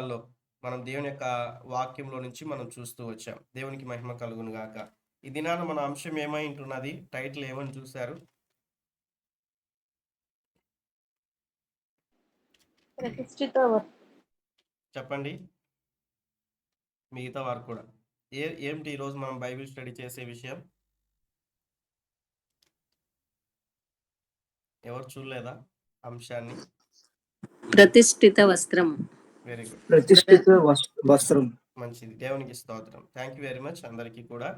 లో మనం దేవుని యొక్క వాక్యంలో నుంచి మనం చూస్తూ వచ్చాం. దేవునికి మహిమ కలుగును గాక. ఈ దినాన మన అంశం ఏమై ఉంటున్నది? టైటిల్ ఏమని చూశారు? ప్రతిష్ఠిత చెప్పండి. మిగతా వారు కూడా. ఏమిటి ఈరోజు మనం బైబిల్ స్టడీ చేసే విషయం? ఎవరు చూడలేదా అంశాన్ని? ప్రతిష్ఠిత వస్త్రం. Very good. ప్రతిష్ఠిత వస్త్రం. మంచిది. దేవునికి స్తోత్రం. థ్యాంక్ యూ వెరీ మచ్ అందరికీ కూడా.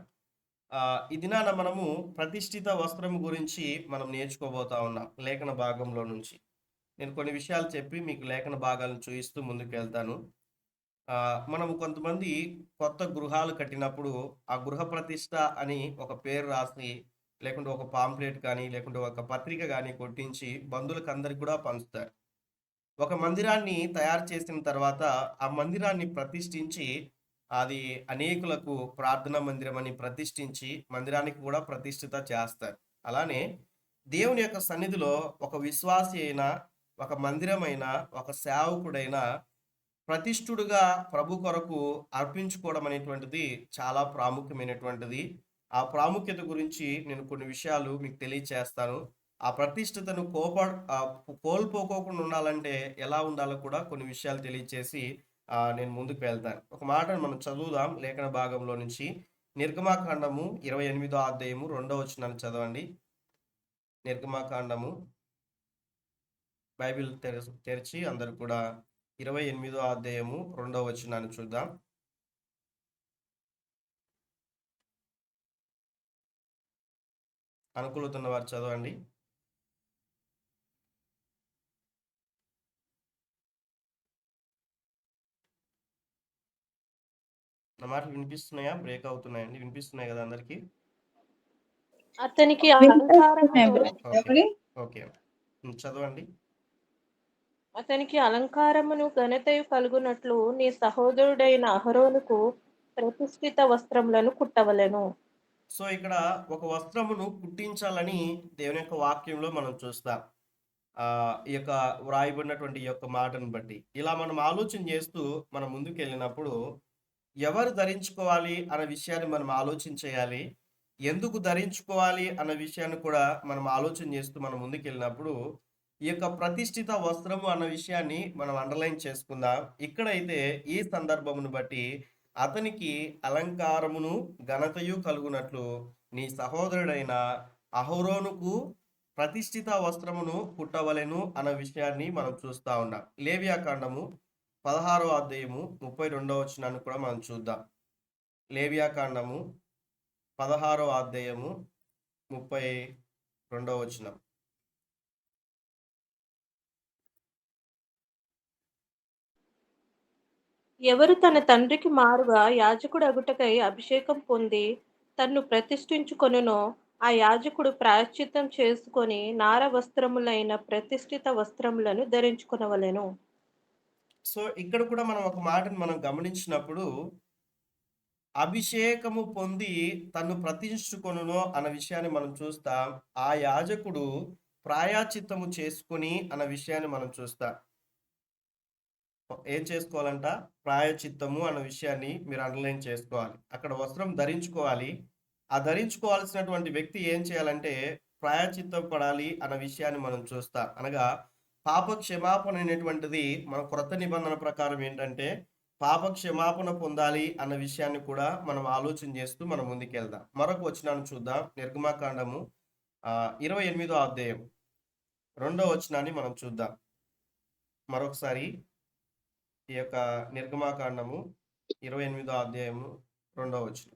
ఈ దినాన మనము ప్రతిష్ఠిత వస్త్రం గురించి మనం నేర్చుకోబోతా ఉన్నాం లేఖన భాగంలో నుంచి. నేను కొన్ని విషయాలు చెప్పి మీకు లేఖన భాగాలను చూపిస్తూ ముందుకు వెళ్తాను. మనము కొంతమంది కొత్త గృహాలు కట్టినప్పుడు ఆ గృహ ప్రతిష్ట అని ఒక పేరు రాసి, లేకుంటే ఒక పాంప్లెట్ కానీ, లేకుంటే ఒక పత్రిక కానీ కొట్టించి బంధువులకు అందరికి కూడా పంచుతారు. ఒక మందిరాన్ని తయారు చేసిన తర్వాత ఆ మందిరాన్ని ప్రతిష్ఠించి, అది అనేకులకు ప్రార్థనా మందిరం అని ప్రతిష్ఠించి మందిరానికి కూడా ప్రతిష్ఠిత చేస్తారు. అలానే దేవుని యొక్క సన్నిధిలో ఒక విశ్వాసి అయినా, ఒక మందిరమైనా, ఒక సేవకుడైనా ప్రతిష్ఠుడుగా ప్రభు కొరకు అర్పించుకోవడం అనేటువంటిది చాలా ప్రాముఖ్యమైనటువంటిది. ఆ ప్రాముఖ్యత గురించి నేను కొన్ని విషయాలు మీకు తెలియచేస్తాను. ఆ ప్రతిష్ఠతను కోల్పోకోకుండా ఉండాలంటే ఎలా ఉండాలో కూడా కొన్ని విషయాలు తెలియచేసి నేను ముందుకు వెళ్తాను. ఒక మాటను మనం చదువుదాం లేఖన భాగంలో నుంచి. నిర్గమాకాండము 28వ అధ్యాయము 2వ వచనాన్ని చదవండి. నిర్గమాకాండము బైబిల్ తెరిచి అందరూ కూడా 28వ అధ్యాయము 2వ వచనాన్ని చూద్దాం. అనుకూలత ఉన్న వారు చదవండి. నా మాటలు వినిపిస్తున్నాయా? బ్రేక్ అవుతున్నాయండి? వినిపిస్తున్నాయి కదా అందరికి? అతనికి అలంకారమును ఓకే, చదవండి. అతనికి అలంకారమును ఘనతయు కలుగునట్లు నీ సహోదరుడైన అహరోనుకు ప్రతిష్ఠిత వస్త్రములను కుట్టవలెను. సో ఇక్కడ ఒక వస్త్రమును కుట్టించాలని దేవుని యొక్క వాక్యంలో మనం చూస్తాం. ఈ యొక్క వ్రాయబడినటువంటి ఈ యొక్క మాటను బట్టి ఇలా మనం ఆలోచన చేస్తూ మనం ముందుకు వెళ్ళినప్పుడు ఎవరు ధరించుకోవాలి అన్న విషయాన్ని మనం ఆలోచన చేయాలి. ఎందుకు ధరించుకోవాలి అన్న విషయాన్ని కూడా మనం ఆలోచన చేస్తూ మనం ముందుకు వెళ్ళినప్పుడు ఈ యొక్క ప్రతిష్ఠిత వస్త్రము అన్న విషయాన్ని మనం అండర్లైన్ చేసుకుందాం. ఇక్కడైతే ఈ సందర్భమును బట్టి అతనికి అలంకారమును ఘనతయు కలుగునట్లు నీ సహోదరుడైన అహరోనుకు ప్రతిష్ఠిత వస్త్రమును కుట్టవలెను అన్న విషయాన్ని మనం చూస్తా ఉన్నాం. లేవియాకాండము 16వ అధ్యాయము 32వ వచనాన్ని కూడా మనం చూద్దాం. లేవియాకాండము 16వ అధ్యాయము 32వ వచనం. ఎవరు తన తండ్రికి మారుగా యాజకుడు అగుటకై అభిషేకం పొంది తన్ను ప్రతిష్ఠించుకొనునో ఆ యాజకుడు ప్రాయశ్చిత్తం చేసుకొని నార వస్త్రములైన ప్రతిష్ఠిత వస్త్రములను ధరించుకొనవలెను. సో ఇక్కడ కూడా మనం ఒక మాటను మనం గమనించినప్పుడు అభిషేకము పొంది తను ప్రతిష్ఠించుకొనునో అన్న విషయాన్ని మనం చూస్తాం. ఆ యాజకుడు ప్రాయశ్చిత్తము చేసుకొని అన్న విషయాన్ని మనం చూస్తాం. ఏం చేసుకోవాలంట? ప్రాయశ్చిత్తము అన్న విషయాన్ని మీరు అండర్లైన్ చేసుకోవాలి. అక్కడ వస్త్రం ధరించుకోవాలి. ఆ ధరించుకోవాల్సినటువంటి వ్యక్తి ఏం చేయాలంటే ప్రాయశ్చిత్తం పడాలి అన్న విషయాన్ని మనం చూస్తాం. అనగా పాప క్షమాపణ అనేటువంటిది మన క్రొత్త నిబంధన ప్రకారం ఏంటంటే పాప క్షమాపణ పొందాలి అన్న విషయాన్ని కూడా మనం ఆలోచన చేస్తూ మనం ముందుకెళ్దాం. మరొక వచనాన్ని చూద్దాం. నిర్గమాకాండము 28వ అధ్యాయం 2వ వచనాన్ని మనం చూద్దాం. మరొకసారి ఈ యొక్క నిర్గమాకాండము 28వ అధ్యాయము 2వ వచనం.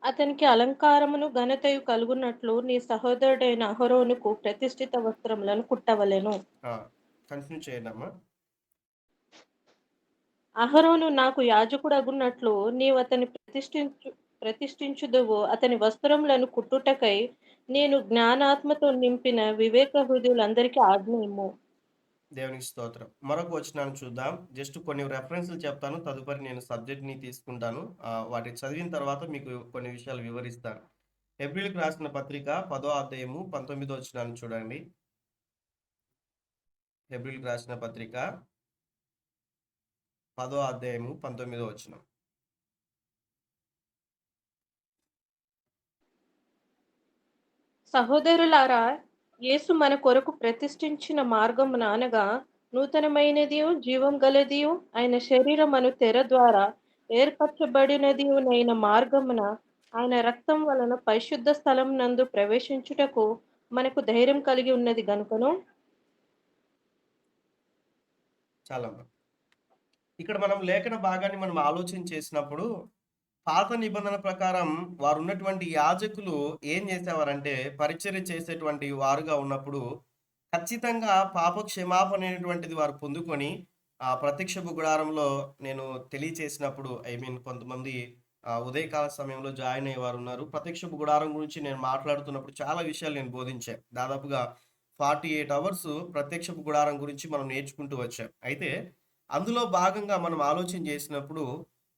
అతనికి అలంకారమును ఘనతయు కలుగునట్లు నీ సహోదరుడైన అహరోనుకు ప్రతిష్ఠిత వస్త్రములను కుట్టవలెను. కంటిన్యూ చేయండి అమ్మా. అహరోను నాకు యాజకుడు అగున్నట్లు నీవు అతని ప్రతిష్ఠించుదువు. అతని వస్త్రములను కుట్టుటకై నేను జ్ఞానాత్మతో నింపిన వివేక హృదయులందరికీ ఆజ్ఞ ఇమ్ము. దేవునికి స్తోత్రం. మరొక వచనాన్ని చూద్దాం. జస్ట్ కొన్ని రెఫరెన్స్లు చెప్తాను, తదుపరి నేను సబ్జెక్ట్ని తీసుకుంటాను. వాటిని చదివిన తర్వాత మీకు కొన్ని విషయాలు వివరిస్తాను. హెబ్రీయులకు రాసిన పత్రిక 10వ అధ్యాయము 19వ వచనాన్ని చూడండి. హెబ్రీయులకు రాసిన పత్రిక 10వ అధ్యాయము 19వ వచనం. సహోదరులారా, యేసు మన కొరకు ప్రతిష్ఠించిన మార్గమున అనగా నూతనమైనదియు జీవం గలదియు ఆయన శరీరమను తెర ద్వారా ఏర్పరచబడినదియునైన మార్గమున ఆయన రక్తం వలన పరిశుద్ధ స్థలం నందు ప్రవేశించుటకు మనకు ధైర్యం కలిగి ఉన్నది గనుకను. చాలమ్మా. ఇక్కడ మనం లేఖన భాగాన్ని మనం ఆలోచన చేసినప్పుడు పాత నిబంధన ప్రకారం వారు ఉన్నటువంటి యాజకులు ఏం చేసేవారంటే పరిచర్య చేసేటువంటి వారుగా ఉన్నప్పుడు ఖచ్చితంగా పాప క్షమాపణ అనేటువంటిది వారు పొందుకొని ఆ ప్రత్యక్షపు గుడారంలో నేను తెలియచేసినప్పుడు కొంతమంది ఉదయకాల సమయంలో జాయిన్ అయ్యే వారు ఉన్నారు. ప్రత్యక్షపు గుడారం గురించి నేను మాట్లాడుతున్నప్పుడు చాలా విషయాలు నేను బోధించాను. దాదాపుగా 48 అవర్స్ ప్రత్యక్షపు గుడారం గురించి మనం నేర్చుకుంటూ వచ్చాం. అయితే అందులో భాగంగా మనం ఆలోచన చేసినప్పుడు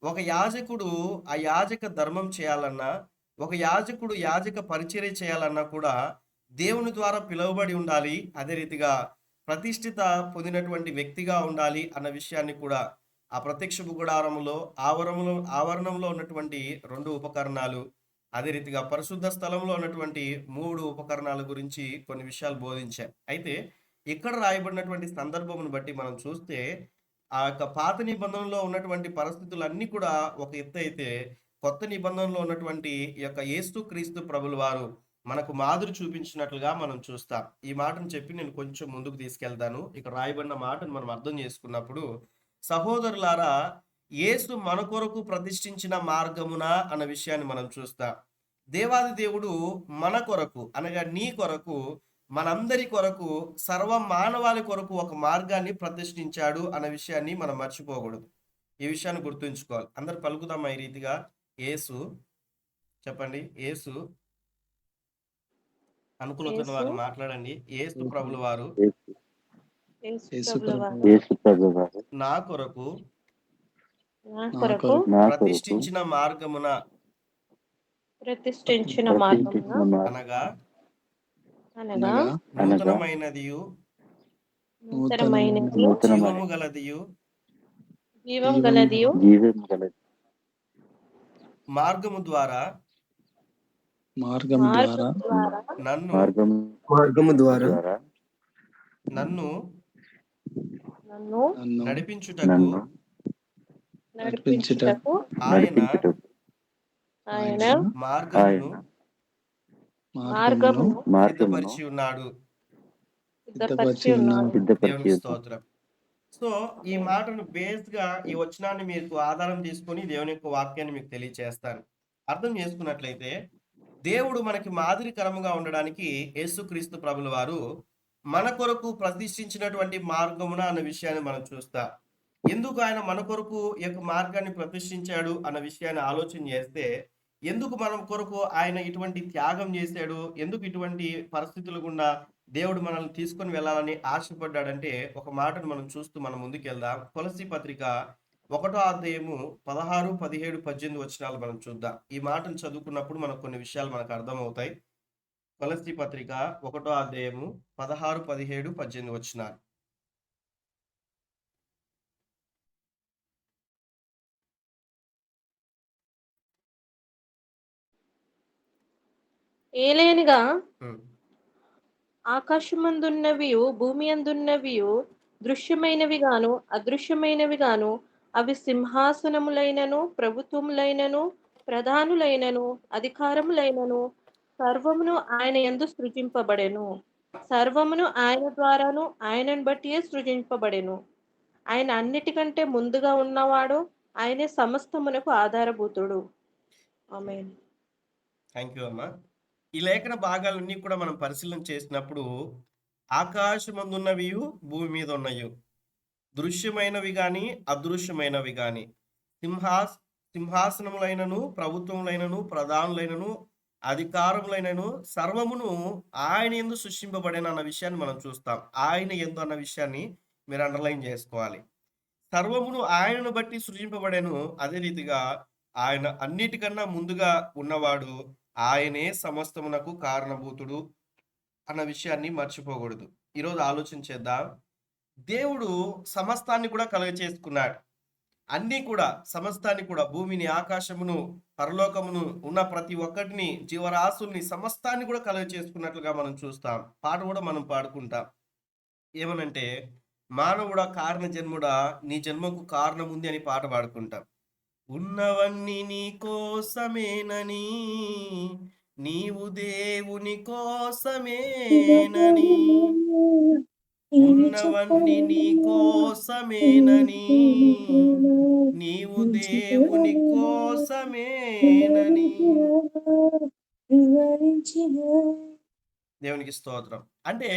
ఒక యాజకుడు ఆ యాజక ధర్మం చేయాలన్నా, ఒక యాజకుడు యాజక పరిచర్య చేయాలన్నా కూడా దేవుని ద్వారా పిలువబడి ఉండాలి. అదే రీతిగా ప్రతిష్ఠిత పొందినటువంటి వ్యక్తిగా ఉండాలి అన్న విషయాన్ని కూడా ఆ ప్రత్యక్షపు గుడారములో ఆవరణంలో ఉన్నటువంటి 2 ఉపకరణాలు, అదే రీతిగా పరిశుద్ధ స్థలంలో ఉన్నటువంటి 3 ఉపకరణాల గురించి కొన్ని విషయాలు బోధించారు. అయితే ఇక్కడ రాయబడినటువంటి సందర్భమును బట్టి మనం చూస్తే ఆ యొక్క పాత నిబంధనలో ఉన్నటువంటి పరిస్థితులన్నీ కూడా ఒక ఎత్తు అయితే, కొత్త నిబంధనలో ఉన్నటువంటి ఈ యొక్క యేసుక్రీస్తు ప్రభుల వారు మనకు మాదిరి చూపించినట్లుగా మనం చూస్తాం. ఈ మాటను చెప్పి నేను కొంచెం ముందుకు తీసుకెళ్తాను. ఇక్కడ రాయబడిన మాటను మనం అర్థం చేసుకున్నప్పుడు, సహోదరులారా, యేసు మన కొరకు ప్రతిష్ఠించిన మార్గమున అన్న విషయాన్ని మనం చూస్తాం. దేవాది దేవుడు మన కొరకు అనగా నీ కొరకు, మనందరి కొరకు, సర్వ మానవాళి కొరకు ఒక మార్గాన్ని ప్రతిష్ఠించాడు అన్న విషయాన్ని మనం మర్చిపోకూడదు. ఈ విషయాన్ని గుర్తుంచుకోవాలి. అందరు పలుకుదామా ఈ రీతిగా? యేసు చెప్పండి. యేసు అనుకూలతున్న వారు యేసు మాట్లాడండి. యేసు ప్రభుల వారు యేసు ప్రభుల వారు యేసు ప్రభువారు నా కొరకు నా కొరకు ప్రతిష్ఠించిన మార్గమున ప్రతిష్ఠించిన మార్గమున అనగా అనగా నూతనమైనదియు నూతనమైనది జీవము గలదియు జీవం గలదియు జీవం గలది మార్గము ద్వారా మార్గము ద్వారా నన్ను మార్గము ద్వారా నన్ను నన్ను నడిపించుటకు నడిపించుటకు ఆయన ఆయన మార్గమును మార్గమును సిద్ధపరిచి ఉన్నాడు. సిద్ధపరిచి ఉన్నాడు. దేవునికి స్తోత్రం. సో ఈ మాటను బేస్ గా ఈ వచనాన్ని మీకు ఆధారం తీసుకొని దేవుని యొక్క వాక్యాన్ని మీకు తెలియచేస్తాను. అర్థం చేసుకున్నట్లయితే దేవుడు మనకి మాదిరికరముగా ఉండడానికి యేసుక్రీస్తు ప్రభుల వారు మన కొరకు ప్రతిష్ఠించినటువంటి మార్గమున అన్న విషయాన్ని మనం చూస్తాం. ఎందుకు ఆయన మన కొరకు ఈ యొక్క మార్గాన్ని ప్రతిష్ఠించాడు అన్న విషయాన్ని ఆలోచన చేస్తే, ఎందుకు మనం కొరకు ఆయన ఇటువంటి త్యాగం చేశాడు, ఎందుకు ఇటువంటి పరిస్థితులు గుండా దేవుడు మనల్ని తీసుకొని వెళ్ళాలని ఆశపడ్డాడంటే, ఒక మాటను మనం చూస్తూ మనం ముందుకెళ్దాం. కొలస్సీ పత్రిక 1వ అధ్యాయము 16, 17, 18 వచనాలు మనం చూద్దాం. ఈ మాటను చదువుకున్నప్పుడు మనకు కొన్ని విషయాలు మనకు అర్థమవుతాయి. కొలస్సీ పత్రిక 1వ అధ్యాయము 16, 17, 18 వచనాలు. ఏలేనిగా ఉమ్. ఆకాశమందున్నవియు భూమి అందున్నవియు దృశ్యమైనవి గాను అదృశ్యమైనవి గాను అవి సింహాసనములైనను ప్రభుత్వములైనను ప్రధానులైనను అధికారములైనను సర్వమును ఆయన యందు సృజింపబడెను. సర్వమును ఆయన ద్వారాను ఆయనను బట్టియే సృజింపబడెను. ఆయన అన్నిటికంటే ముందుగా ఉన్నవాడు, ఆయనే సమస్తమునకు ఆధారభూతుడు. ఆమేన్. థ్యాంక్ యూ అమ్మా. ఈ లేఖన భాగాలన్నీ కూడా మనం పరిశీలన చేసినప్పుడు ఆకాశమందున్నవి భూమి మీద ఉన్నవి, దృశ్యమైనవి గాని అదృశ్యమైనవి గాని, సింహాసనములైనను ప్రభుత్వములైనను ప్రధానులైనను అధికారములైనను సర్వమును ఆయన యందు సృష్టింపబడిన అన్న విషయాన్ని మనం చూస్తాం. ఆయన యందు అన్న విషయాన్ని మీరు అండర్లైన్ చేసుకోవాలి. సర్వమును ఆయనను బట్టి సృజింపబడెను. అదే రీతిగా ఆయన అన్నిటికన్నా ముందుగా ఉన్నవాడు, ఆయనే సమస్తమునకు కారణభూతుడు అన్న విషయాన్ని మర్చిపోకూడదు. ఈరోజు ఆలోచన చేద్దాం. దేవుడు సమస్తాన్ని కూడా కలుగచేసుకున్నాడు. అన్నీ కూడా సమస్తాన్ని కూడా భూమిని, ఆకాశమును, పరలోకమును ఉన్న ప్రతి ఒక్కటిని, జీవరాశుల్ని సమస్తాన్ని కూడా కలుగ చేసుకున్నట్లుగా మనం చూస్తాం. పాట కూడా మనం పాడుకుంటాం. ఏమనంటే, మానవుడా కారణ జన్ముడా నీ జన్మకు కారణం ఉంది అని పాట పాడుకుంటాం. ఉన్నవన్నీ నీ కోసమేనని, నీవు దేవుని కోసమేనని, ఉన్నవన్నీ నీ కోసమేనని, నీవు దేవుని కోసమేనని. దేవునికి స్తోత్రం. అంటే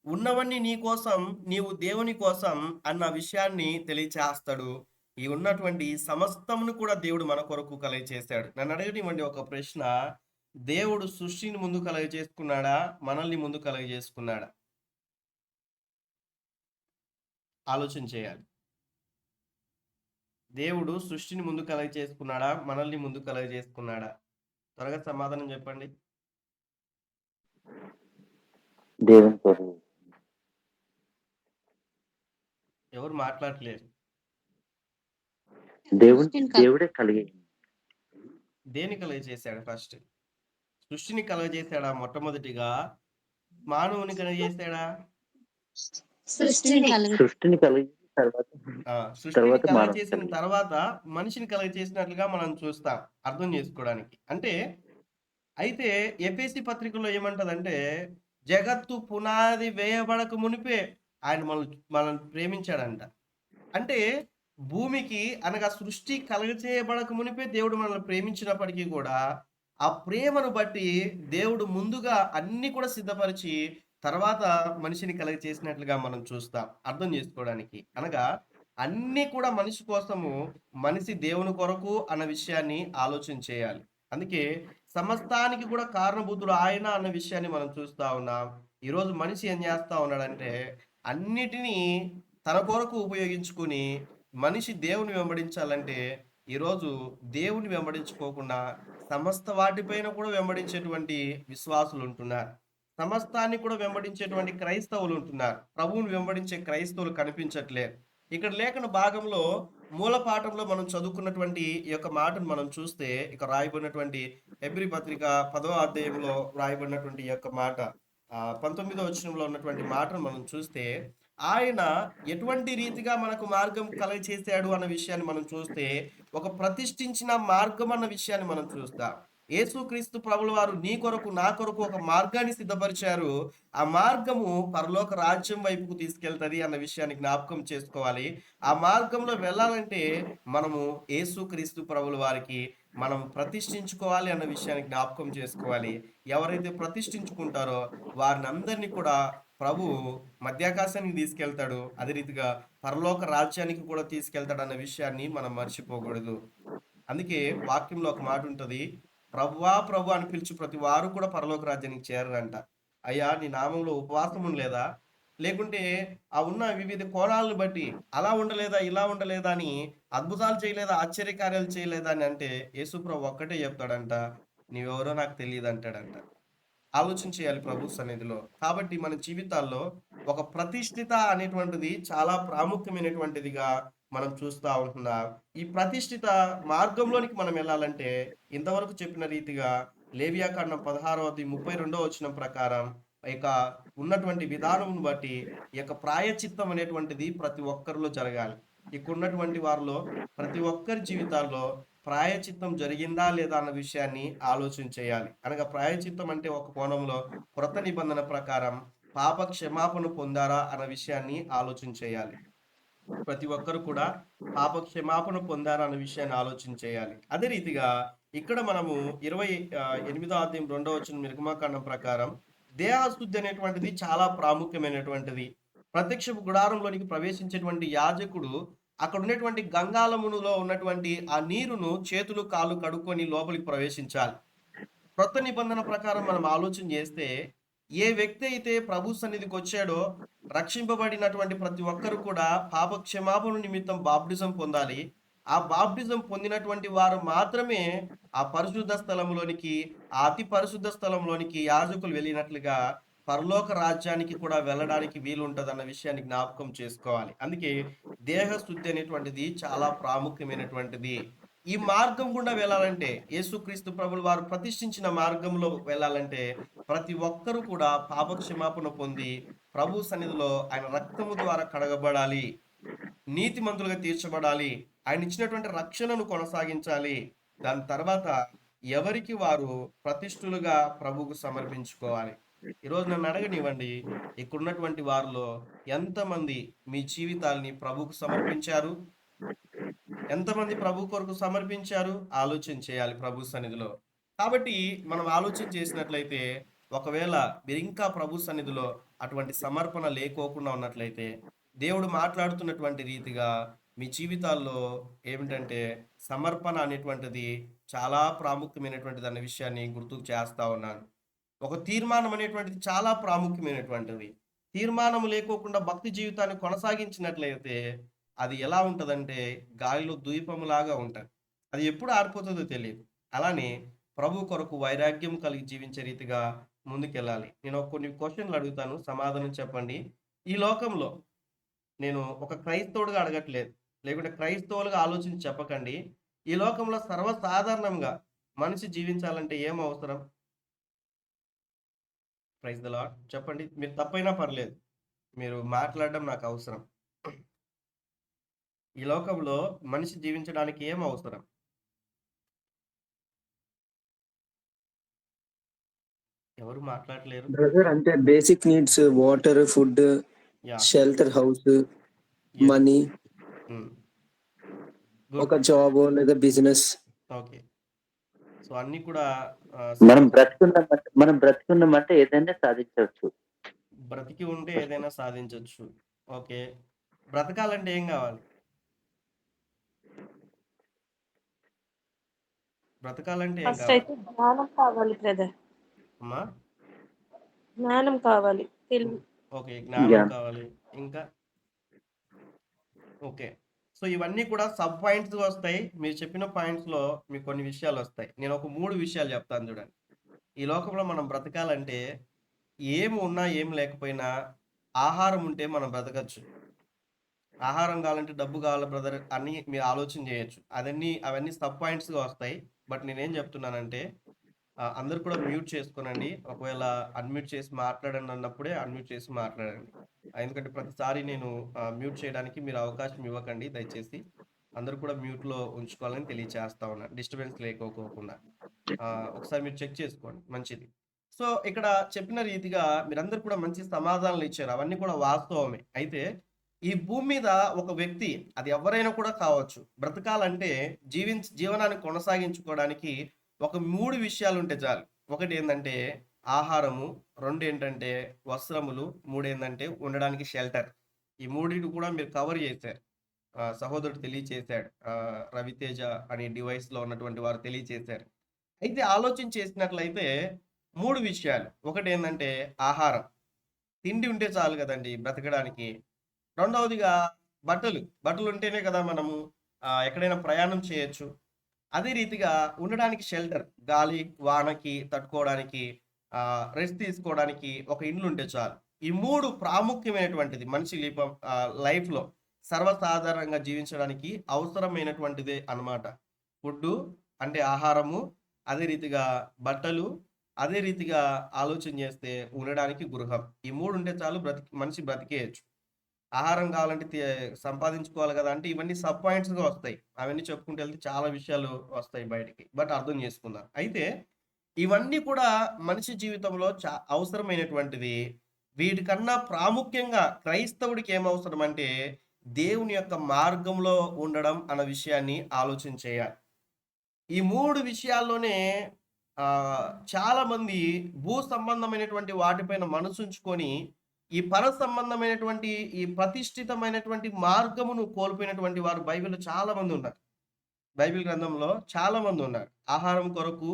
ఉన్నవన్నీ నీ కోసం, నీవు దేవుని కోసం అన్న విషయాన్ని తెలియచేస్తాడు. ఈ ఉన్నటువంటి సమస్తమును కూడా దేవుడు మన కొరకు కలుగజేశాడు. నన్ను అడగనివ్వండి ఒక ప్రశ్న. దేవుడు సృష్టిని ముందు కలుగజేసుకున్నాడా? మనల్ని ముందు కలుగజేసుకున్నాడా? ఆలోచన చేయాలి. దేవుడు సృష్టిని ముందు కలుగజేసుకున్నాడా? మనల్ని ముందు కలుగజేసుకున్నాడా? త్వరగా సమాధానం చెప్పండి. దేవుని కొరకు. ఎవరు మాట్లాడట్లేరు. దేవుడే కలిగి దేని కలుగజేశాడు ఫస్ట్? సృష్టిని కలుగజేశాడా మొట్టమొదటిగా? మానవుని కలుగజేశాడా? సృష్టిని కలిగి తర్వాత సృష్టిని కలుగజేసిన తర్వాత మనిషిని కలుగజేసినట్లుగా మనం చూస్తాం అర్థం చేసుకోవడానికి. అయితే ఎఫెసీ పత్రికలో ఏమంటదంటే, జగత్తు పునాది వేయబడక మునిపే ఆయన మనల్ని ప్రేమించాడంట. అంటే భూమికి అనగా సృష్టి కలుగచేయబడక మునిపే దేవుడు మనల్ని ప్రేమించినప్పటికీ కూడా ఆ ప్రేమను బట్టి దేవుడు ముందుగా అన్ని కూడా సిద్ధపరిచి తర్వాత మనిషిని కలుగ చేసినట్లుగా మనం చూస్తాం అర్థం చేసుకోవడానికి. అనగా అన్ని కూడా మనిషి కోసము, మనిషి దేవుని కొరకు అన్న విషయాన్ని ఆలోచన చేయాలి. అందుకే సమస్తానికి కూడా కారణభూతుడు ఆయన అన్న విషయాన్ని మనం చూస్తా ఉన్నాం. ఈరోజు మనిషి ఏం చేస్తా ఉన్నాడంటే, అన్నిటినీ తన కొరకు ఉపయోగించుకుని మనిషి దేవుని వెంబడించాలంటే ఈరోజు దేవుని వెంబడించుకోకుండా సమస్త వాటిపైన కూడా వెంబడించేటువంటి విశ్వాసులు ఉంటున్నారు. సమస్తాన్ని కూడా వెంబడించేటువంటి క్రైస్తవులు ఉంటున్నారు. ప్రభువుని వెంబడించే క్రైస్తవులు కనిపించట్లేదు. ఇక్కడ లేఖన భాగంలో మూల పాఠంలో మనం చదువుకున్నటువంటి ఈ యొక్క మాటను మనం చూస్తే, ఇక రాయబడినటువంటి హెబ్రీ పత్రిక 10వ అధ్యాయంలో రాయబడినటువంటి ఈ యొక్క మాట 19వ వచనంలో ఉన్నటువంటి మాటను మనం చూస్తే, ఆయన ఎటువంటి రీతిగా మనకు మార్గం కలుగజేశాడు అన్న విషయాన్ని మనం చూస్తే, ఒక ప్రతిష్ఠించిన మార్గం అన్న విషయాన్ని మనం చూస్తాం. యేసుక్రీస్తు ప్రభుల వారు నీ కొరకు నా కొరకు ఒక మార్గాన్ని సిద్ధపరిచారు. ఆ మార్గము పరలోక రాజ్యం వైపుకు తీసుకెళ్తది అన్న విషయాన్ని జ్ఞాపకం చేసుకోవాలి. ఆ మార్గంలో వెళ్ళాలంటే మనము యేసుక్రీస్తు ప్రభుల వారికి మనం ప్రతిష్ఠించుకోవాలి అన్న విషయాన్ని జ్ఞాపకం చేసుకోవాలి. ఎవరైతే ప్రతిష్ఠించుకుంటారో వారిని అందరినీ కూడా ప్రభు మధ్యాకాశానికి తీసుకెళ్తాడు. అదే రీతిగా పరలోక రాజ్యానికి కూడా తీసుకెళ్తాడు అన్న విషయాన్ని మనం మర్చిపోకూడదు. అందుకే వాక్యంలో ఒక మాట ఉంటది, ప్రభువా ప్రభు అని పిలిచి ప్రతి వారు కూడా పరలోక రాజ్యానికి చేరరంట. అయ్యా నీ నామంలో ఉపవాసం లేదా, లేకుంటే ఆ ఉన్న వివిధ కోణాలను బట్టి అలా ఉండలేదా, ఇలా ఉండలేదా అని, అద్భుతాలు చేయలేదా, ఆశ్చర్యకార్యాలు చేయలేదా అని అంటే యేసు ప్రభు ఒక్కటే చెప్తాడంట, నీవెవరో నాకు తెలియదు అంటాడంట. ఆలోచన చేయాలి ప్రభు సన్నిధిలో. కాబట్టి మన జీవితాల్లో ఒక ప్రతిష్ఠిత అనేటువంటిది చాలా ప్రాముఖ్యమైనటువంటిదిగా మనం చూస్తూ ఉంటున్నాం. ఈ ప్రతిష్ఠిత మార్గంలోనికి మనం వెళ్ళాలంటే ఇంతవరకు చెప్పిన రీతిగా లేవియాకాండం 16వ అధ్యాయం 32వ వచనం ప్రకారం ఇక ఉన్నటువంటి విధానం బట్టి ఈ యొక్క ప్రాయచిత్తం అనేటువంటిది ప్రతి ఒక్కరిలో జరగాలి. ఇక ఉన్నటువంటి వారిలో ప్రతి ఒక్కరి జీవితాల్లో ప్రాయచిత్తం జరిగిందా లేదా అన్న విషయాన్ని ఆలోచన చేయాలి. అనగా ప్రాయచిత్తం అంటే ఒక కోణంలో క్రొత్త నిబంధన ప్రకారం పాప క్షమాపణ పొందారా అన్న విషయాన్ని ఆలోచన చేయాలి. ప్రతి ఒక్కరు కూడా పాప క్షమాపణ పొందారా అన్న విషయాన్ని ఆలోచన చేయాలి. అదే రీతిగా ఇక్కడ మనము 28వ అధ్యాయం 2వ వచనం నిర్గమాకాండం ప్రకారం దేహశుద్ధి అనేటువంటిది చాలా ప్రాముఖ్యమైనటువంటిది. ప్రత్యక్ష గుడారంలోనికి ప్రవేశించేటువంటి యాజకుడు అక్కడ ఉన్నటువంటి గంగాళములో ఉన్నటువంటి ఆ నీరును చేతులు కాళ్ళు కడుక్కొని లోపలికి ప్రవేశించాలి. క్రొత్త నిబంధన ప్రకారం మనం ఆలోచన చేస్తే, ఏ వ్యక్తి అయితే ప్రభు సన్నిధికి వచ్చాడో రక్షింపబడినటువంటి ప్రతి ఒక్కరు కూడా పాప క్షమాపణ నిమిత్తం బాప్టిజం పొందాలి. ఆ బాప్టిజం పొందినటువంటి వారు మాత్రమే ఆ పరిశుద్ధ స్థలంలోనికి, ఆ అతి పరిశుద్ధ స్థలంలోనికి యాజకులు వెళ్ళినట్లుగా పరలోక రాజ్యానికి కూడా వెళ్ళడానికి వీలుంటదన్న విషయాన్ని జ్ఞాపకం చేసుకోవాలి. అందుకే దేహ శుద్ధి అనేటువంటిది చాలా ప్రాముఖ్యమైనటువంటిది. ఈ మార్గం గుండా వెళ్ళాలంటే, యేసుక్రీస్తు ప్రభులు వారు ప్రతిష్ఠించిన మార్గంలో వెళ్ళాలంటే ప్రతి ఒక్కరూ కూడా పాపక్షమాపణ పొంది ప్రభు సన్నిధిలో ఆయన రక్తము ద్వారా కడగబడాలి, నీతిమంతులుగా తీర్చబడాలి, ఆయన ఇచ్చినటువంటి రక్షణను కొనసాగించాలి. దాని తర్వాత ఎవరికి వారు ప్రతిష్ఠులుగా ప్రభువుకు సమర్పించుకోవాలి. ఈరోజు నన్ను అడగనివ్వండి, ఇక్కడున్నటువంటి వారిలో ఎంతమంది మీ జీవితాల్ని ప్రభువుకు సమర్పించారు? ఎంతమంది ప్రభు కొరకు సమర్పించారు? ఆలోచన చేయాలి ప్రభు సన్నిధిలో. కాబట్టి మనం ఆలోచన చేసినట్లయితే, ఒకవేళ మీరు ఇంకా ప్రభు సన్నిధిలో అటువంటి సమర్పణ లేకోకుండా ఉన్నట్లయితే, దేవుడు మాట్లాడుతున్నటువంటి రీతిగా మీ జీవితాల్లో ఏమిటంటే సమర్పణ అనేటువంటిది చాలా ప్రాముఖ్యమైనటువంటిది అన్న విషయాన్ని గుర్తుకు చేస్తా ఉన్నాను. ఒక తీర్మానం అనేటువంటిది చాలా ప్రాముఖ్యమైనటువంటిది. తీర్మానం లేకోకుండా భక్తి జీవితాన్ని కొనసాగించినట్లయితే అది ఎలా ఉంటదంటే గాలిలో ద్వీపములాగా ఉంటది. అది ఎప్పుడు ఆరిపోతుందో తెలియదు. అలానే ప్రభు కొరకు వైరాగ్యం కలిగి జీవించే రీతిగా ముందుకెళ్ళాలి. నేను కొన్ని క్వశ్చన్లు అడుగుతాను, సమాధానం చెప్పండి. ఈ లోకంలో నేను ఒక క్రైస్తవుడిగా అడగట్లేదు, లేకుంటే క్రైస్తవులుగా ఆలోచించి చెప్పకండి. ఈ లోకంలో సర్వసాధారణంగా మనిషి జీవించాలంటే ఏం అవసరం? Praise the lord. చెప్పండి. మీరు తప్పైనా పర్లేదు, మీరు మాట్లాడడం నాకు అవసరం. ఈ లోకంలో మనిషి జీవించడానికి ఏం అవసరం? ఎవరు మాట్లాడలేరు. బ్రదర్ అంటే basic needs water, food, yeah, shelter, house, yes, money, good, ఒక జాబ్ లేదా బిజినెస్. ఓకే. సో అన్ని కూడా మనం బ్రతుకున్నామంటే ఏదైనా సాధించవచ్చు. బ్రతికి ఉంటే ఏదైనా సాధించవచ్చు. ఓకే. బ్రతకాలంటే ఏం కావాలి? బ్రతకాలంటే ఏం ఫస్ట్ కావాలి అయితే జ్ఞానం కావాలి బ్రదర్. అమ్మా? జ్ఞానం కావాలి, తెలివి. ఓకే, జ్ఞానం Yeah. కావాలి. ఇంకా ఓకే. సో ఇవన్నీ కూడా సబ్ పాయింట్స్ వస్తాయి. మీరు చెప్పిన పాయింట్స్ లో మీకు కొన్ని విషయాలు వస్తాయి. నేను ఒక 3 విషయాలు చెప్తాను చూడండి. ఈ లోకంలో మనం బ్రతకాలంటే ఏమి ఉన్నా ఏం లేకపోయినా ఆహారం ఉంటే మనం బ్రతకచ్చు. ఆహారం కావాలంటే డబ్బు కావాలి బ్రదర్ అని మీరు ఆలోచన చేయొచ్చు. అవన్నీ సబ్ పాయింట్స్ గా వస్తాయి. బట్ నేనేం చెప్తున్నానంటే అందరూ కూడా మ్యూట్ చేసుకోనండి. ఒకవేళ అన్మ్యూట్ చేసి మాట్లాడండి అన్నప్పుడే అన్మ్యూట్ చేసి మాట్లాడండి. ఎందుకంటే ప్రతిసారి నేను మ్యూట్ చేయడానికి మీరు అవకాశం ఇవ్వకండి దయచేసి. అందరూ కూడా మ్యూట్లో ఉంచుకోవాలని తెలియచేస్తా ఉన్నాను, డిస్టర్బెన్స్ లేకోకుండా. ఒకసారి మీరు చెక్ చేసుకోండి, మంచిది. సో ఇక్కడ చెప్పిన రీతిగా మీరందరూ కూడా మంచి సమాధానాలు ఇచ్చారు, అవన్నీ కూడా వాస్తవమే. అయితే ఈ భూమి మీద ఒక వ్యక్తి, అది ఎవరైనా కూడా కావచ్చు, బ్రతకాలంటే జీవనాన్ని కొనసాగించుకోవడానికి ఒక 3 విషయాలు ఉంటే చాలు. ఒకటి ఏంటంటే ఆహారము, 2 ఏంటంటే వస్త్రములు, 3 ఏంటంటే ఉండడానికి షెల్టర్. ఈ మూడింటి కూడా మీరు కవర్ చేశారు. సహోదరుడు తెలియచేశాడు, రవితేజ అనే డివైస్ లో ఉన్నటువంటి వారు తెలియచేశారు. అయితే ఆలోచన చేసినట్లయితే 3 విషయాలు. ఒకటి ఏంటంటే ఆహారం, తిండి ఉంటే చాలు కదండి బ్రతకడానికి. రెండవదిగా బట్టలు ఉంటేనే కదా మనము ఎక్కడైనా ప్రయాణం చేయొచ్చు. అదే రీతిగా ఉండడానికి షెల్టర్, గాలి వానకి తట్టుకోవడానికి, రెస్ట్ తీసుకోవడానికి ఒక ఇల్లు ఉంటే చాలు. ఈ 3 ప్రాముఖ్యమైనటువంటిది మనిషి లైఫ్ లో సర్వసాధారణంగా జీవించడానికి అవసరమైనటువంటిదే అన్నమాట. ఫుడ్ అంటే ఆహారము, అదే రీతిగా బట్టలు, అదే రీతిగా ఆలోచన చేస్తే ఉండడానికి గృహం. ఈ 3 ఉంటే చాలు, మనిషి బ్రతికేయచ్చు. ఆహారం కావాలంటే సంపాదించుకోవాలి కదా అంటే ఇవన్నీ సబ్ పాయింట్స్ గా వస్తాయి. అవన్నీ చెప్పుకుంటూ వెళ్తే చాలా విషయాలు వస్తాయి బయటికి. బట్ అర్థం చేసుకుందాం. అయితే ఇవన్నీ కూడా మనిషి జీవితంలో అవసరమైనటువంటిది. వీటికన్నా ప్రాముఖ్యంగా క్రైస్తవుడికి ఏం అవసరం అంటే దేవుని యొక్క మార్గంలో ఉండడం అన్న విషయాన్ని ఆలోచన చేయాలి. ఈ 3 విషయాల్లోనే చాలా మంది భూ సంబంధమైనటువంటి వాటిపైన మనసుంచుకొని ఈ పర సంబంధమైనటువంటి ఈ ప్రతిష్ఠితమైనటువంటి మార్గమును కోల్పోయినటువంటి వారు బైబిల్లో చాలా మంది ఉన్నారు. బైబిల్ గ్రంథంలో చాలా మంది ఉన్నారు. ఆహారం కొరకు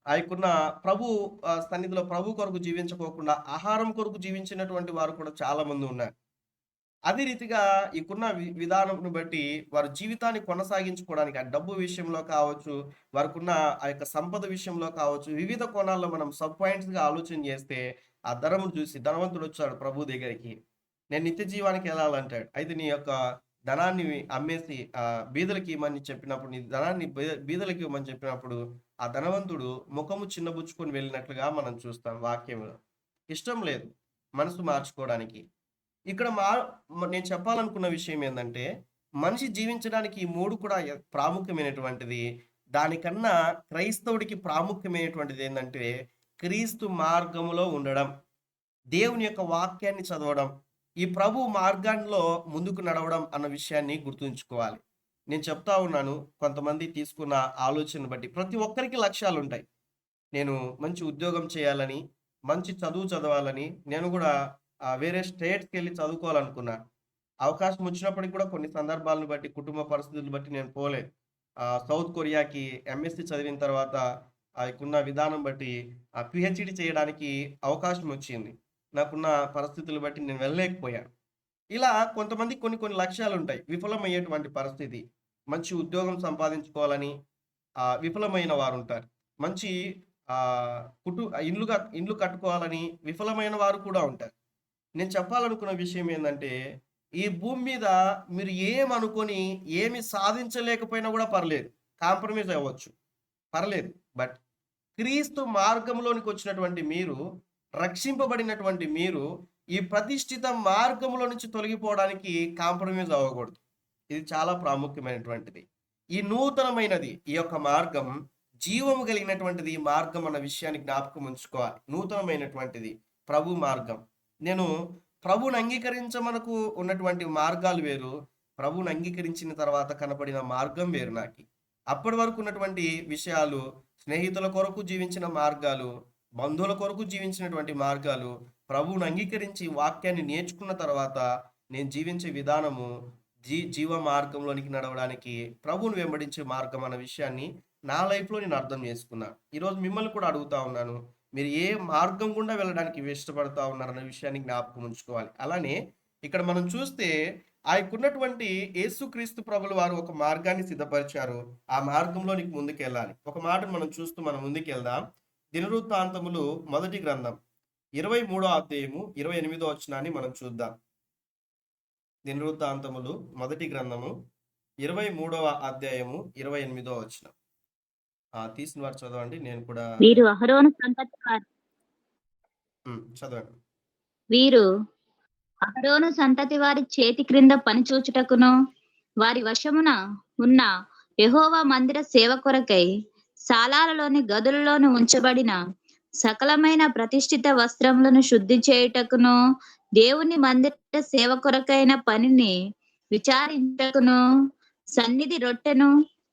ఆయకున్న ప్రభు సన్నిధిలో ప్రభు కొరకు జీవించుకోకుండా ఆహారం కొరకు జీవించినటువంటి వారు కూడా చాలా మంది ఉన్నారు. అదే రీతిగా ఇకున్న విధానం బట్టి వారి జీవితాన్ని కొనసాగించుకోవడానికి, ఆ డబ్బు విషయంలో కావచ్చు, వారికున్న ఆ యొక్క సంపద విషయంలో కావచ్చు, వివిధ కోణాల్లో మనం సబ్ పాయింట్స్ గా ఆలోచన చేస్తే ఆ ధనమును చూసి ధనవంతుడు వచ్చాడు ప్రభు దగ్గరికి. నేను నిత్య జీవానికి వెళ్ళాలంటాడు. అయితే నీ యొక్క ధనాన్ని అమ్మేసి బీదలకి ఇమ్మని చెప్పినప్పుడు, నీ ధనాన్ని బీదలకి ఇవ్వమని చెప్పినప్పుడు ఆ ధనవంతుడు ముఖము చిన్నబుచ్చుకొని వెళ్ళినట్లుగా మనం చూస్తాం వాక్యంలో. ఇష్టం లేదు మనసు మార్చుకోవడానికి. ఇక్కడ నేను చెప్పాలనుకున్న విషయం ఏంటంటే, మనిషి జీవించడానికి ఈ 3 కూడా ప్రాముఖ్యమైనటువంటిది. దానికన్నా క్రైస్తవుడికి ప్రాముఖ్యమైనటువంటిది ఏంటంటే, క్రీస్తు మార్గములో ఉండడం, దేవుని యొక్క వాక్యాన్ని చదవడం, ఈ ప్రభు మార్గాల్లో ముందుకు నడవడం అన్న విషయాన్ని గుర్తుంచుకోవాలి. నేను చెప్తా ఉన్నాను, కొంతమంది తీసుకున్న ఆలోచనను బట్టి ప్రతి ఒక్కరికి లక్ష్యాలుంటాయి. నేను మంచి ఉద్యోగం చేయాలని, మంచి చదువు చదవాలని, నేను కూడా వేరే స్టేట్స్‌కెళ్ళి చదువుకోవాలనుకున్నా. అవకాశం వచ్చినప్పటికి కూడా కొన్ని సందర్భాలను బట్టి, కుటుంబ పరిస్థితులను బట్టి నేను పోలేదు. సౌత్ కొరియాకి ఎంఎస్‌సి చదివిన తర్వాత ఆయనకున్న విధానం బట్టి పీహెచ్‌డీ చేయడానికి అవకాశం వచ్చింది. నాకున్న పరిస్థితులు బట్టి నేను వెళ్ళలేకపోయాను. ఇలా కొంతమందికి కొన్ని కొన్ని లక్ష్యాలుంటాయి. విఫలమయ్యేటువంటి పరిస్థితి. మంచి ఉద్యోగం సంపాదించుకోవాలని విఫలమైన వారుంటారు. మంచి ఆహ్, ఇండ్లు కట్టుకోవాలని విఫలమైన వారు కూడా ఉంటారు. నేను చెప్పాలనుకున్న విషయం ఏందంటే, ఈ భూమి మీద మీరు ఏమనుకోని, ఏమి సాధించలేకపోయినా గూడా పర్లేదు. కాంప్రమైజ్ అవ్వచ్చు. పర్లేదు. బట్ క్రీస్తు మార్గంలోనికొచ్చినటువంటి మీరు, రక్షింపబడినటువంటి మీరు, ఈ ప్రతిష్ఠిత మార్గంలో నుంచి తొలగిపోవడానికి కాంప్రమైజ్ అవ్వకూడదు. ఇది చాలా ప్రాముఖ్యమైనటువంటిది. ఈ నూతనమైనది, ఈ యొక్క మార్గం జీవము కలిగినటువంటిది. ఈ మార్గం అన్న విషయాన్ని జ్ఞాపకం ఉంచుకోవాలి. నూతనమైనటువంటిది ప్రభు మార్గం. నేను ప్రభువుని అంగీకరించమనకు ఉన్నటువంటి మార్గాలు వేరు. ప్రభువుని అంగీకరించిన తర్వాత కనపడిన మార్గం వేరు నాకి. అప్పటి వరకు ఉన్నటువంటి విషయాలు, స్నేహితుల కొరకు జీవించిన మార్గాలు, బంధువుల కొరకు జీవించినటువంటి మార్గాలు, ప్రభువుని అంగీకరించి వాక్యాన్ని నేర్చుకున్న తర్వాత నేను జీవించే విధానము జీవ మార్గంలోనికి నడవడానికి ప్రభువుని వెంబడించే మార్గం అన్న విషయాన్ని నా లైఫ్‌లో నేను అర్థం చేసుకున్నా. ఈరోజు మిమ్మల్ని కూడా అడుగుతా ఉన్నాను. మీరు ఏ మార్గం గుండా వెళ్ళడానికి ఇష్టపడతా ఉన్నారన్న విషయాన్ని జ్ఞాపకం ఉంచుకోవాలి. అలానే ఇక్కడ మనం చూస్తే ఆయనకున్నటువంటి యేసుక్రీస్తు ప్రభుల వారు ఒక మార్గాన్ని సిద్ధపరిచారు. ఆ మార్గంలోనికి ముందుకెళ్ళాలి. ఒక మాటను మనం చూస్తూ మనం ముందుకెళ్దాం. దినవృత్తాంతములు మొదటి గ్రంథం 23వ అధ్యాయము 28వ వచనాన్ని మనం చూద్దాం. దినవృత్తాంతములు మొదటి గ్రంథము 23వ అధ్యాయము 28వ వచనం. తీసిన వారు చదవండి. నేను కూడా వీరు అహరోను సంతతి వారు చదవండి. వీరు అహరోను సంతతి వారి చేతి క్రింద పనిచూచుటకును వారి వశమున ఉన్న యెహోవా మందిర సేవ కొరకై సాలాలలోని గదులలోని ఉంచబడిన సకలమైన ప్రతిష్ఠిత వస్త్రములను శుద్ధి చేయుటకును దేవుని మందిర సేవ కొరకైన పనిని విచారించుటకును సన్నిధి రొట్టెను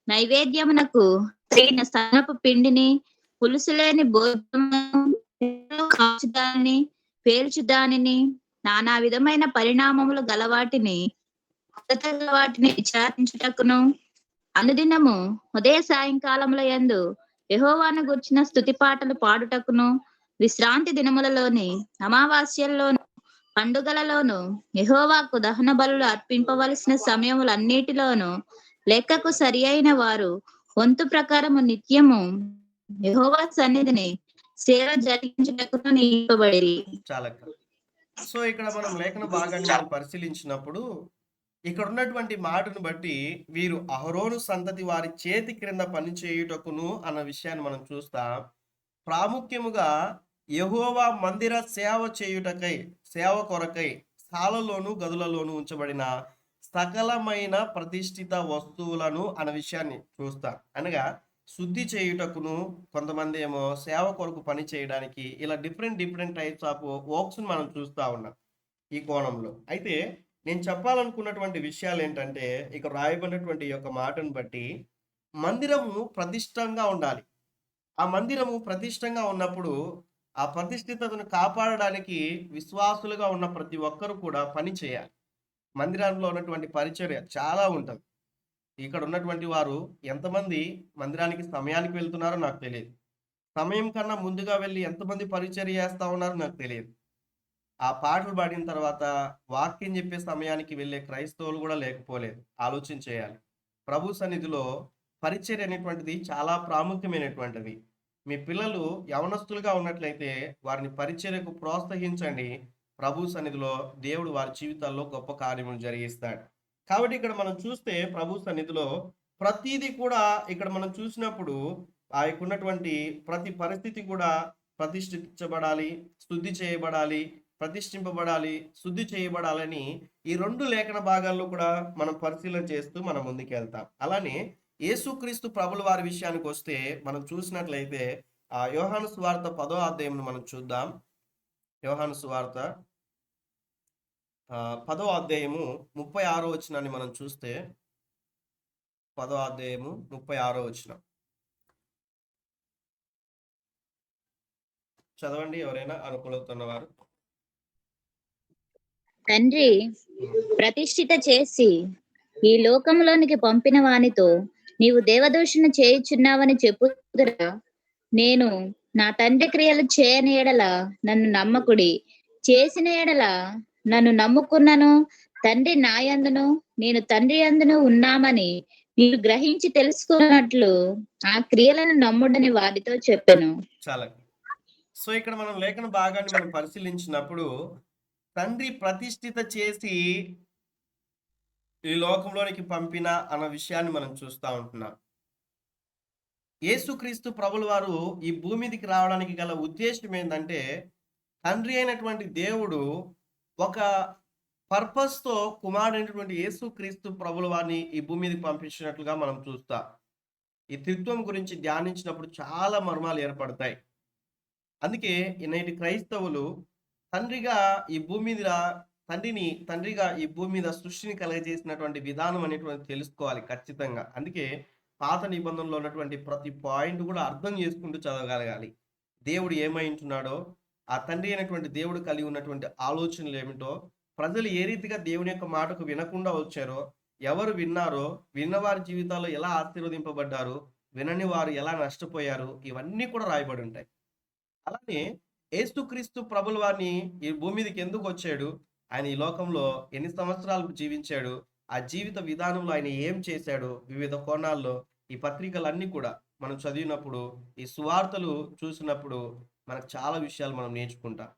నైవేద్యమునకు తగిన సన్నపు పిండిని పులుసులేని భోజనమును కాచుదానిని పేల్చుదానిని నానా విధమైన పరిణామములు గలవాటిని వాటిని విచారించుటకును అనుదినము ఉదయ సాయంకాలముల యందు యెహోవాను గూర్చిన స్తుతి పాటలు పాడుటకును విశ్రాంతి దినములలోని అమావాస్యల్లోను పండుగలలోను యెహోవాకు దహన బలులు అర్పింపవలసిన సమయములన్నిటిలోను లెక్కకు సరి అయిన వారు వంతు ప్రకారము నిత్యము యెహోవా సన్నిధిని సేవ జరిగించుటకును నియమింపబడిరి. చాలా. సో ఇక్కడ మనం లేఖన భాగాన్ని మనం పరిశీలించినప్పుడు ఇక్కడ ఉన్నటువంటి మాటను బట్టి వీరు అహరోను సంతతి వారి చేతి క్రింద పని చేయుటకును అన్న విషయాన్ని మనం చూస్తాం. ప్రాముఖ్యముగా యెహోవా మందిర సేవ చేయుటకై, సేవ కొరకై సాలలోను గదులలోను ఉంచబడిన సకలమైన ప్రతిష్ఠిత వస్తువులను అన్న విషయాన్ని చూస్తాం. అనగా శుద్ధి చేయుటకును, కొంతమంది ఏమో సేవ కొరకు పని చేయడానికి, ఇలా డిఫరెంట్ టైప్స్ ఆఫ్ వర్క్స్ మనం చూస్తా ఉన్నాం ఈ కోణంలో. అయితే నేను చెప్పాలనుకున్నటువంటి విషయాలు ఏంటంటే, ఇక రాయబడినటువంటి యొక్క మాటను బట్టి మందిరము ప్రతిష్టంగా ఉండాలి. ఆ మందిరము ప్రతిష్టంగా ఉన్నప్పుడు ఆ ప్రతిష్ఠితను కాపాడడానికి విశ్వాసులుగా ఉన్న ప్రతి ఒక్కరు కూడా పని చేయాలి. మందిరంలో ఉన్నటువంటి పరిచర్య చాలా ఉంటుంది. ఇక్కడ ఉన్నటువంటి వారు ఎంతమంది మందిరానికి సమయానికి వెళ్తున్నారో నాకు తెలియదు. సమయం కన్నా ముందుగా వెళ్ళి ఎంతమంది పరిచర్య చేస్తా ఉన్నారో నాకు తెలియదు. ఆ పాటలు పాడిన తర్వాత వాక్యం చెప్పే సమయానికి వెళ్ళే క్రైస్తవులు కూడా లేకపోలేదు. ఆలోచన చేయాలి. ప్రభు సన్నిధిలో పరిచర్య అనేటువంటిది చాలా ప్రాముఖ్యమైనటువంటిది. మీ పిల్లలు యవనస్తులుగా ఉన్నట్లయితే వారిని పరిచర్యకు ప్రోత్సహించండి. ప్రభు సన్నిధిలో దేవుడు వారి జీవితాల్లో గొప్ప కార్యములు జరిగిస్తాడు. కాబట్టి ఇక్కడ మనం చూస్తే ప్రభు సన్నిధిలో ప్రతీది కూడా ఇక్కడ మనం చూసినప్పుడు ఆ యొక్క ఉన్నటువంటి ప్రతి పరిస్థితి కూడా ప్రతిష్ఠించబడాలి, శుద్ధి చేయబడాలి, ప్రతిష్ఠింపబడాలి, శుద్ధి చేయబడాలని ఈ 2 లేఖన భాగాల్లో కూడా మనం పరిశీలన చేస్తూ మనం ముందుకెళ్తాం. అలానే యేసుక్రీస్తు ప్రభుల వారి విషయానికి వస్తే మనం చూసినట్లయితే యోహాను సువార్త 10వ అధ్యాయంను మనం చూద్దాం. యోహాను సువార్త 10వ అధ్యాయము 36వ వచనాన్ని మనం చూస్తే 10వ అధ్యాయము 36వ వచనం చదవండి ఎవరైనా అనుకూలతున్నవారు. తండ్రి ప్రతిష్ఠిత చేసి ఈ లోకంలోనికి పంపిన వానితో నీవు దేవదూషణ చేయుచున్నావని చెప్పుదురా? నేను నా తండ్రి క్రియలు చేయని ఎడల నన్ను నమ్మకుడి, చేసిన ఎడల నన్ను నమ్ముకున్నను. తండ్రి నా యందును నేను తండ్రి యందును ఉన్నామని మీరు గ్రహించి తెలుసుకున్నట్లు ఆ క్రియలను నమ్ముడని వారితో చెప్పెను. చాలా. సో ఇక్కడ మనం లేఖన భాగాన్ని మనం పరిశీలించినప్పుడు తండ్రి ప్రతిష్ఠిత చేసి ఈ లోకంలోనికి పంపిన అన్న విషయాన్ని మనం చూస్తూ ఉంటున్నాం. యేసుక్రీస్తు ప్రభుల వారు ఈ భూమి మీదకి రావడానికి గల ఉద్దేశం ఏంటంటే తండ్రి అయినటువంటి దేవుడు ఒక పర్పస్తో కుమారుడైనటువంటి యేసుక్రీస్తు ప్రభుల వారిని ఈ భూమి మీదకి పంపించినట్లుగా మనం చూస్తాం. ఈ త్రిత్వం గురించి ధ్యానించినప్పుడు చాలా మర్మాలు ఏర్పడతాయి. అందుకే నేటి క్రైస్తవులు తండ్రిగా ఈ భూమి మీద తండ్రిగా ఈ భూమి మీద సృష్టిని కలగజేసినటువంటి విధానం అనేటువంటి తెలుసుకోవాలి ఖచ్చితంగా. అందుకే పాత నిబంధనలో ఉన్నటువంటి ప్రతి పాయింట్ కూడా అర్థం చేసుకుంటూ చదవగలగాలి. దేవుడు ఏమై ఉంటున్నాడో, ఆ తండ్రి అయినటువంటి దేవుడు కలిగి ఉన్నటువంటి ఆలోచనలు ఏమిటో, ప్రజలు ఏ రీతిగా దేవుని యొక్క మాటకు వినకుండా వచ్చారో, ఎవరు విన్నారో, విన్నవారి జీవితాల్లో ఎలా ఆశీర్వదింపబడ్డారు, వినని వారు ఎలా నష్టపోయారు, ఇవన్నీ కూడా రాయబడి ఉంటాయి. అలానే యేసుక్రీస్తు ప్రభుల వారిని ఈ భూమి మీదకి ఎందుకు వచ్చాడు, ఆయన ఈ లోకంలో ఎన్ని సంవత్సరాలు జీవించాడు, ఆ జీవిత విధానంలో ఆయన ఏం చేశాడు, వివిధ కోణాల్లో ఈ పత్రికలన్నీ కూడా మనం చదివినప్పుడు, ఈ సువార్తలు చూసినప్పుడు మనకు చాలా విషయాలు మనం నేర్చుకుంటాం.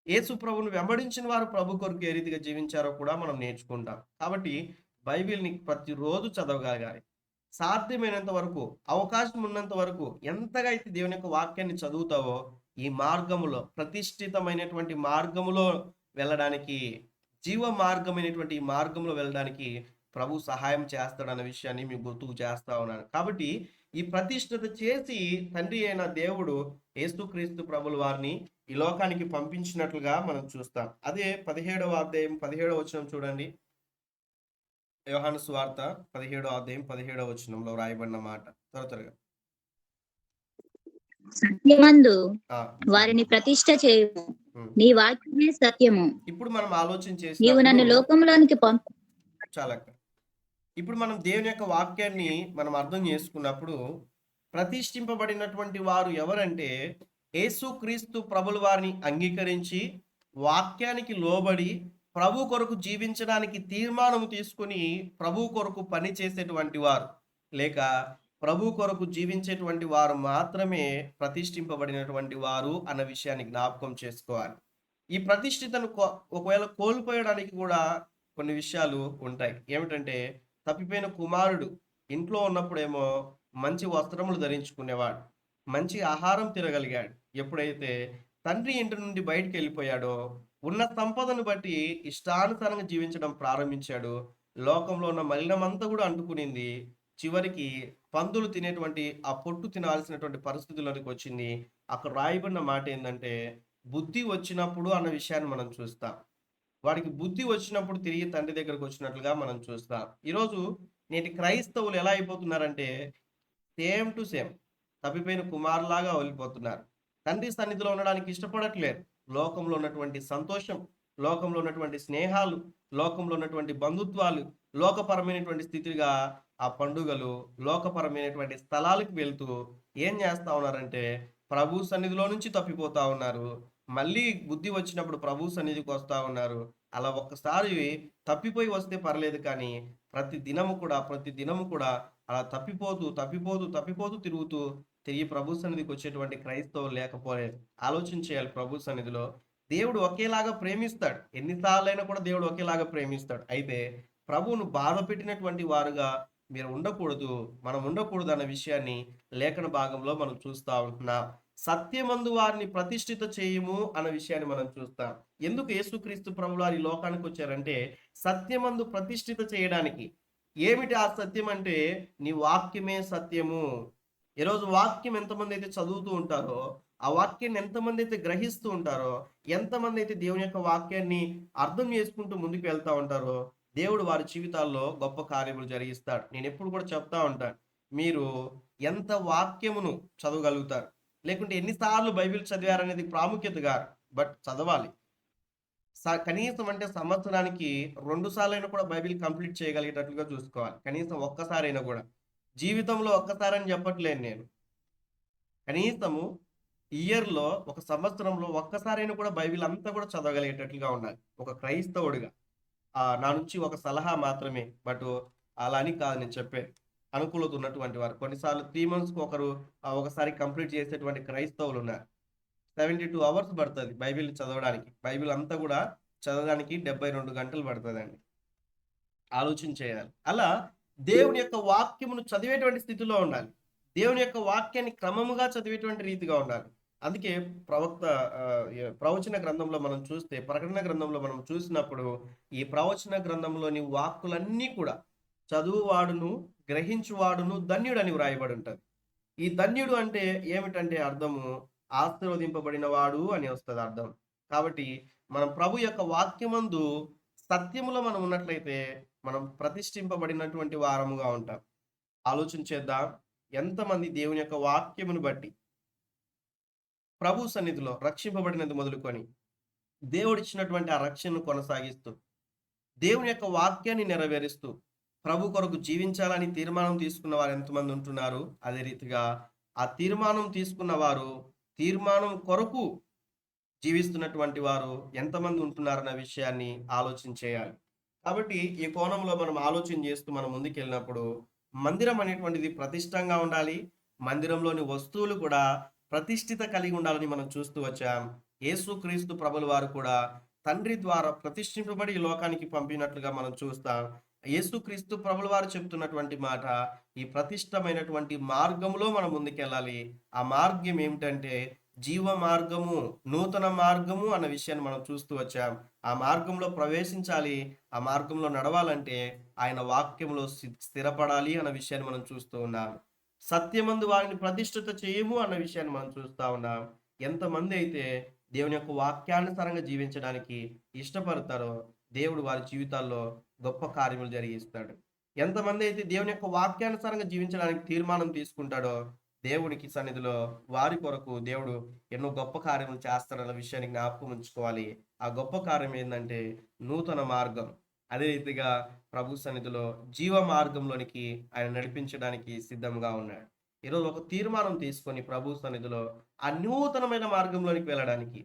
యేసు ప్రభువును వెంబడించిన వారు ప్రభు కొరకు ఏ రీతిగా జీవించారో కూడా మనం నేర్చుకుంటాం. కాబట్టి బైబిల్ని ప్రతిరోజు చదవగలగాలి. సాధ్యమైనంత వరకు, అవకాశం ఉన్నంత వరకు ఎంతగా అయితే దేవుని యొక్క వాక్యాన్ని చదువుతావో ఈ మార్గములో, ప్రతిష్ఠితమైనటువంటి మార్గములో వెళ్ళడానికి, జీవ మార్గమైనటువంటి ఈ మార్గంలో వెళ్ళడానికి ప్రభు సహాయం చేస్తాడన్న విషయాన్ని మీకు గుర్తుకు చేస్తా ఉన్నాను. కాబట్టి ఈ ప్రతిష్ఠిత చేసి తండ్రి అయిన దేవుడు యేసుక్రీస్తు ప్రభుల వారిని ఈ లోకానికి పంపించినట్లుగా మనం చూస్తాం. అదే 17వ అధ్యాయం 17వ వచనం చూడండి. యోహాను సువార్త 17వ అధ్యాయం 17వ వచనంలో రాయబడిన మాట త్వరగా. సత్యమందు వారిని ప్రతిష్ఠ చేయము, నీ వాక్యమే సత్యము. ఇప్పుడు మనం ఆలోచన చేసి నీవు నన్ను లోకంలోనికి చాలా. ఇప్పుడు మనం దేవుని యొక్క వాక్యాన్ని మనం అర్థం చేసుకున్నప్పుడు ప్రతిష్ఠింపబడినటువంటి వారు ఎవరంటే యేసుక్రీస్తు ప్రభుల వారిని అంగీకరించి వాక్యానికి లోబడి ప్రభు కొరకు జీవించడానికి తీర్మానం తీసుకుని ప్రభు కొరకు పని చేసేటువంటి వారు, లేక ప్రభు కొరకు జీవించేటువంటి వారు మాత్రమే ప్రతిష్ఠింపబడినటువంటి వారు అన్న విషయాన్ని జ్ఞాపకం చేసుకోవాలి. ఈ ప్రతిష్ఠితను ఒకవేళ కోల్పోయడానికి కూడా కొన్ని విషయాలు ఉంటాయి. ఏమిటంటే తప్పిపోయిన కుమారుడు ఇంట్లో ఉన్నప్పుడేమో మంచి వస్త్రములు ధరించుకునేవాడు, మంచి ఆహారం తినగలిగాడు. ఎప్పుడైతే తండ్రి ఇంటి నుండి బయటికి వెళ్ళిపోయాడో ఉన్న సంపదను బట్టి ఇష్టానుసారంగా జీవించడం ప్రారంభించాడు. లోకంలో ఉన్న మలినమంతా కూడా అంటుకునింది. చివరికి పందులు తినేటువంటి ఆ పొట్టు తినాల్సినటువంటి పరిస్థితుల్లోకి వచ్చింది. అక్కడ రాయబడిన మాట ఏంటంటే బుద్ధి వచ్చినప్పుడు అన్న విషయాన్ని మనం చూస్తాం. వాడికి బుద్ధి వచ్చినప్పుడు తిరిగి తండ్రి దగ్గరకు వచ్చినట్లుగా మనం చూస్తాం. ఈరోజు నేటి క్రైస్తవులు ఎలా అయిపోతున్నారంటే సేమ్ టు సేమ్ తప్పిపోయిన కుమారులాగా వెళ్ళిపోతున్నారు. తండ్రి సన్నిధిలో ఉండడానికి ఇష్టపడట్లేరు. లోకంలో ఉన్నటువంటి సంతోషం, లోకంలో ఉన్నటువంటి స్నేహాలు, లోకంలో ఉన్నటువంటి బంధుత్వాలు, లోకపరమైనటువంటి స్థితిగా ఆ పండుగలు, లోకపరమైనటువంటి స్థలాలకు వెళ్తూ ఏం చేస్తా ఉన్నారంటే ప్రభు సన్నిధిలో నుంచి తప్పిపోతా ఉన్నారు. మళ్ళీ బుద్ధి వచ్చినప్పుడు ప్రభు సన్నిధికి వస్తా ఉన్నారు. అలా ఒక్కసారి తప్పిపోయి వస్తే పర్లేదు కానీ ప్రతి దినము కూడా అలా తప్పిపోతూ తిరిగి ప్రభు సన్నిధికి వచ్చేటువంటి క్రైస్తవులు లేకపోలేదు. ఆలోచన చేయాలి. ప్రభు సన్నిధిలో దేవుడు ఒకేలాగా ప్రేమిస్తాడు. ఎన్నిసార్లైనా కూడా దేవుడు ఒకేలాగా ప్రేమిస్తాడు. అయితే ప్రభువును బాధ పెట్టినటువంటి వారుగా మనం ఉండకూడదు అన్న విషయాన్ని లేఖన భాగంలో మనం చూస్తా ఉంటున్నాం. సత్యమందు వారిని ప్రతిష్ఠిత చేయము అన్న విషయాన్ని మనం చూస్తాం. ఎందుకు యేసుక్రీస్తు ప్రభువు వారు ఈ లోకానికి వచ్చారంటే సత్యమందు ప్రతిష్ఠిత చేయడానికి. ఏమిటి ఆ సత్యం అంటే నీ వాక్యమే సత్యము. ఈరోజు వాక్యం ఎంతమంది అయితే చదువుతూ ఉంటారో, ఆ వాక్యాన్ని ఎంతమంది అయితే గ్రహిస్తూ ఉంటారో, ఎంతమంది అయితే దేవుని యొక్క వాక్యాన్ని అర్థం చేసుకుంటూ ముందుకు వెళ్తా ఉంటారో, దేవుడు వారి జీవితాల్లో గొప్ప కార్యములు జరిగిస్తాడు. నేను ఎప్పుడు కూడా చెప్తా ఉంటాను, మీరు ఎంత వాక్యమును చదవగలుగుతారు, లేకుంటే ఎన్నిసార్లు బైబిల్ చదివారనేది ప్రాముఖ్యత కాదు, బట్ చదవాలి. కనీసం అంటే సంవత్సరానికి 2 సార్లైనా కూడా బైబిల్ కంప్లీట్ చేయగలిగేటట్లుగా చూసుకోవాలి. కనీసం ఒక్కసారైనా కూడా. జీవితంలో ఒక్కసారని చెప్పట్లేను నేను. కనీసము ఇయర్‌లో, ఒక సంవత్సరంలో ఒక్కసారైనా కూడా బైబిల్ అంతా కూడా చదవగలిగేటట్లుగా ఉండాలి ఒక క్రైస్తవుడిగా. నా నుంచి ఒక సలహా మాత్రమే. బట్ అలా అని కాదు నేను చెప్పేది. అనుకూలత ఉన్నటువంటి వారు కొన్నిసార్లు 3 మంత్స్‌కి ఒకసారి కంప్లీట్ చేసేటువంటి క్రైస్తవులు ఉన్నారు. 72 అవర్స్ పడుతుంది బైబిల్ చదవడానికి. బైబిల్ అంతా కూడా చదవడానికి 72 గంటలు పడుతుందండి. ఆలోచన చేయాలి. అలా దేవుని యొక్క వాక్యమును చదివేటువంటి స్థితిలో ఉండాలి. దేవుని యొక్క వాక్యాన్ని క్రమముగా చదివేటువంటి రీతిగా ఉండాలి. అందుకే ప్రవచన గ్రంథంలో మనం చూస్తే, ప్రకటన గ్రంథంలో మనం చూసినప్పుడు ఈ ప్రవచన గ్రంథంలోని వాక్కులన్నీ కూడా చదువువాడును గ్రహించువాడును ధన్యుడని వ్రాయబడి ఉంటుంది. ఈ ధన్యుడు అంటే ఏమిటంటే అర్థము ఆశీర్వదింపబడిన వాడు అని వస్తుంది అర్థం. కాబట్టి మనం ప్రభు యొక్క వాక్యమందు సత్యములో మనం ఉన్నట్లయితే మనం ప్రతిష్ఠింపబడినటువంటి వారముగా ఉంటాం. ఆలోచన చేద్దాం. ఎంతమంది దేవుని యొక్క వాక్యమును బట్టి ప్రభు సన్నిధిలో రక్షింపబడినది మొదలుకొని దేవుడిచ్చినటువంటి ఆ రక్షణను కొనసాగిస్తూ, దేవుని యొక్క వాక్యాన్ని నెరవేరుస్తూ, ప్రభు కొరకు జీవించాలని తీర్మానం తీసుకున్న వారు ఎంతమంది ఉంటున్నారు? అదే రీతిగా ఆ తీర్మానం తీసుకున్న వారు, తీర్మానం కొరకు జీవిస్తున్నటువంటి వారు ఎంతమంది ఉంటున్నారన్న విషయాన్ని ఆలోచన చేయాలి. కాబట్టి ఈ కోణంలో మనం ఆలోచన చేస్తూ మనం ముందుకెళ్ళినప్పుడు మందిరం అనేటువంటిది ప్రతిష్టంగా ఉండాలి. మందిరంలోని వస్తువులు కూడా ప్రతిష్ఠిత కలిగి ఉండాలని మనం చూస్తూ వచ్చాం. యేసుక్రీస్తు ప్రభుల వారు కూడా తండ్రి ద్వారా ప్రతిష్ఠింపబడి ఈ లోకానికి పంపినట్లుగా మనం చూస్తాం. యేసుక్రీస్తు ప్రభుల వారు చెప్తున్నటువంటి మాట, ఈ ప్రతిష్టమైనటువంటి మార్గంలో మనం ముందుకెళ్ళాలి. ఆ మార్గం ఏమిటంటే జీవ మార్గము, నూతన మార్గము అన్న విషయాన్ని మనం చూస్తూ వచ్చాం. ఆ మార్గంలో ప్రవేశించాలి. ఆ మార్గంలో నడవాలంటే ఆయన వాక్యంలో స్థిరపడాలి అన్న విషయాన్ని మనం చూస్తూ ఉన్నాం. సత్యమందు వారిని ప్రతిష్ఠిత చేయము అన్న విషయాన్ని మనం చూస్తా ఉన్నాం. ఎంతమంది అయితే దేవుని యొక్క వాక్యానుసారంగా జీవించడానికి ఇష్టపడతారో దేవుడు వారి జీవితాల్లో గొప్ప కార్యములు జరిగిస్తాడు. ఎంతమంది అయితే దేవుని యొక్క వాక్యానుసారంగా జీవించడానికి తీర్మానం తీసుకుంటాడో దేవునికి సన్నిధిలో వారి కొరకు దేవుడు ఎన్నో గొప్ప కార్యములు చేస్తాడన్న విషయాన్ని జ్ఞాపకం ఉంచుకోవాలి. ఆ గొప్ప కార్యం ఏంటంటే నూతన మార్గం. అదే రీతిగా ప్రభు సన్నిధిలో జీవ మార్గంలోనికి ఆయన నడిపించడానికి సిద్ధంగా ఉన్నాడు. ఈరోజు ఒక తీర్మానం తీసుకొని ప్రభు సన్నిధిలో ఆ నూతనమైన మార్గంలోనికి వెళ్ళడానికి,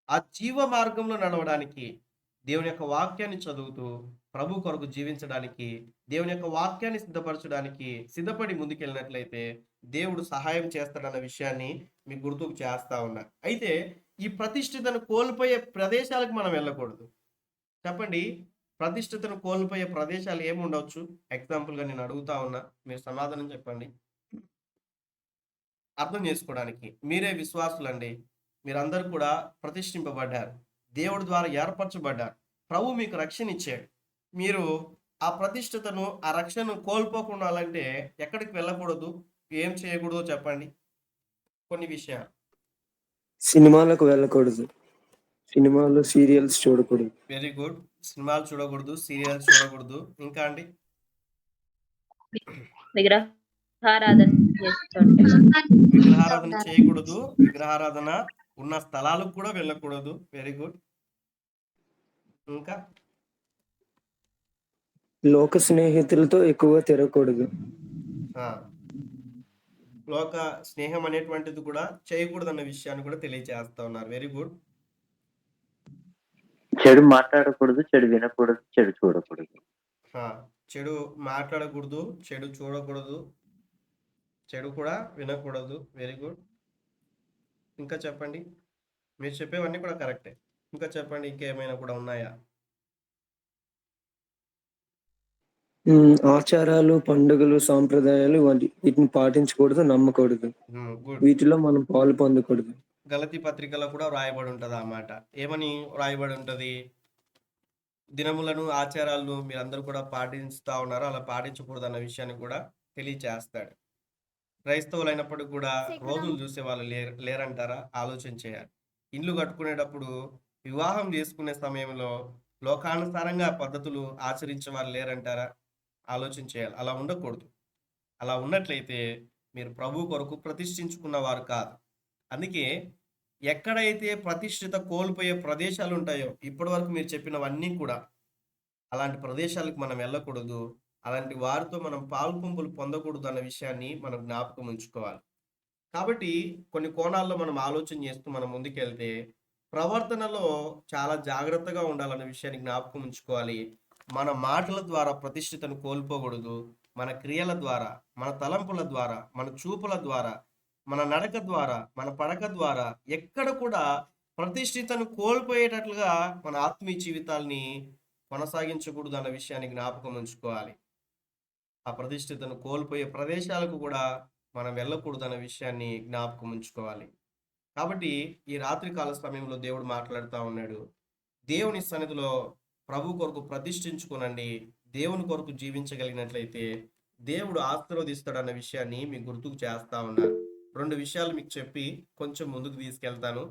ఆ జీవ మార్గంలో నడవడానికి, దేవుని యొక్క వాక్యాన్ని చదువుతూ ప్రభు కొరకు జీవించడానికి, దేవుని యొక్క వాక్యాన్ని సిద్ధపరచడానికి సిద్ధపడి ముందుకెళ్ళినట్లయితే దేవుడు సహాయం చేస్తాడన్న విషయాన్ని మీకు గుర్తుకు చేస్తా ఉన్నా. అయితే ఈ ప్రతిష్ఠితను కోల్పోయే ప్రదేశాలకు మనం వెళ్ళకూడదు. చెప్పండి, ప్రతిష్ఠితను కోల్పోయే ప్రదేశాలు ఏముండవచ్చు? ఎగ్జాంపుల్గా నేను అడుగుతా ఉన్నా, మీరు సమాధానం చెప్పండి. అర్థం చేసుకోవడానికి మీరే విశ్వాసులండి. మీరందరూ కూడా ప్రతిష్ఠింపబడ్డారు, దేవుడి ద్వారా ఏర్పరచబడ్డారు, ప్రభు మీకు రక్షణ ఇచ్చాడు. మీరు ఆ ప్రతిష్ఠతను, ఆ రక్షణను కోల్పోకుండా అంటే ఎక్కడికి వెళ్ళకూడదు, ఏం చేయకూడదో చెప్పండి. కొన్ని విషయాలు. సినిమాలకు వెళ్ళకూడదు, సినిమాలు సీరియల్స్ చూడకూడదు. Very good. సినిమాలు చూడకూడదు, సీరియల్స్ చూడకూడదు. ఇంకా అండి? విగ్రహారాధన విగ్రహారాధన చేయకూడదు, విగ్రహారాధన ఉన్న స్థలాలకు కూడా వెళ్ళకూడదు. Very good. ఇంకా లోక స్నేహితులతో ఎక్కువ తిరగకూడదు. లోక స్నేహం అనేటువంటిది కూడా చేయకూడదు అన్న విషయాన్ని కూడా తెలియజేస్తా ఉన్నారు. Very good. చెడు మాట్లాడకూడదు, చెడు వినకూడదు, చెడు చూడకూడదు. చెడు మాట్లాడకూడదు, చెడు చూడకూడదు, చెడు కూడా వినకూడదు. Very good. ఇంకా చెప్పండి. మీరు చెప్పేవన్నీ కూడా కరెక్టే. ఇంకా చెప్పండి, ఇంకేమైనా కూడా ఉన్నాయా? ఆచారాలు, పండుగలు, సాంప్రదాయాలు వీటిని పాటించకూడదు, నమ్మకూడదు. గుడ్. వీటిలో మనం పాలు పొందకూడదు. గలతీ పత్రికలో కూడా వ్రాయబడి ఉంటుంది అన్నమాట. ఏమని వ్రాయబడి ఉంటుంది? దినములను, ఆచారాలను మీరందరూ కూడా పాటిస్తూ ఉన్నారు, అలా పాటించకూడదు అన్న విషయాన్ని కూడా తెలియచేస్తాడు. క్రైస్తవులైనప్పటికీ కూడా రోజులు చూసే వాళ్ళు లేరంటారా? ఆలోచన చేయాలి. ఇల్లు కట్టుకునేటప్పుడు, వివాహం చేసుకునే సమయంలో లోకానుసారంగా పద్ధతులు ఆచరించే వాళ్ళు లేరంటారా? ఆలోచన చేయాలి. అలా ఉండకూడదు. అలా ఉన్నట్లయితే మీరు ప్రభు కొరకు ప్రతిష్ఠించుకున్న వారు కాదు. అందుకే ఎక్కడైతే ప్రతిష్ఠిత కోల్పోయే ప్రదేశాలు ఉంటాయో, ఇప్పటి వరకు మీరు చెప్పినవన్నీ కూడా, అలాంటి ప్రదేశాలకు మనం వెళ్ళకూడదు. అలాంటి వారితో మనం పాల్పొంపులు పొందకూడదు అన్న విషయాన్ని మనం జ్ఞాపకం ఉంచుకోవాలి. కాబట్టి కొన్ని కోణాల్లో మనం ఆలోచన చేస్తూ మనం ముందుకెళ్తే, ప్రవర్తనలో చాలా జాగ్రత్తగా ఉండాలన్న విషయాన్ని జ్ఞాపకం ఉంచుకోవాలి. మన మాటల ద్వారా ప్రతిష్ఠితను కోల్పోకూడదు. మన క్రియల ద్వారా, మన తలంపుల ద్వారా, మన చూపుల ద్వారా, మన నడక ద్వారా, మన పడక ద్వారా ఎక్కడ కూడా ప్రతిష్ఠితను కోల్పోయేటట్లుగా మన ఆత్మీయ జీవితాల్ని కొనసాగించకూడదు అన్న విషయాన్ని జ్ఞాపకం ఉంచుకోవాలి. ఆ ప్రతిష్ఠితను కోల్పోయే ప్రదేశాలకు కూడా మనం వెళ్ళకూడదు అన్న విషయాన్ని జ్ఞాపకం ఉంచుకోవాలి. కాబట్టి ఈ రాత్రికాల సమయంలో దేవుడు మాట్లాడుతూ ఉన్నాడు. దేవుని సన్నిధిలో ప్రభు కొరకు ప్రతిష్ఠించుకోనండి. దేవుని కొరకు జీవించగలిగినట్లయితే దేవుడు ఆశీర్వదిస్తాడన్న విషయాన్ని మీకు గుర్తుకు చేస్తా ఉన్నారు. 2 విషయాలు మీకు చెప్పి కొంచెం ముందుకు తీసుకెళ్తాను.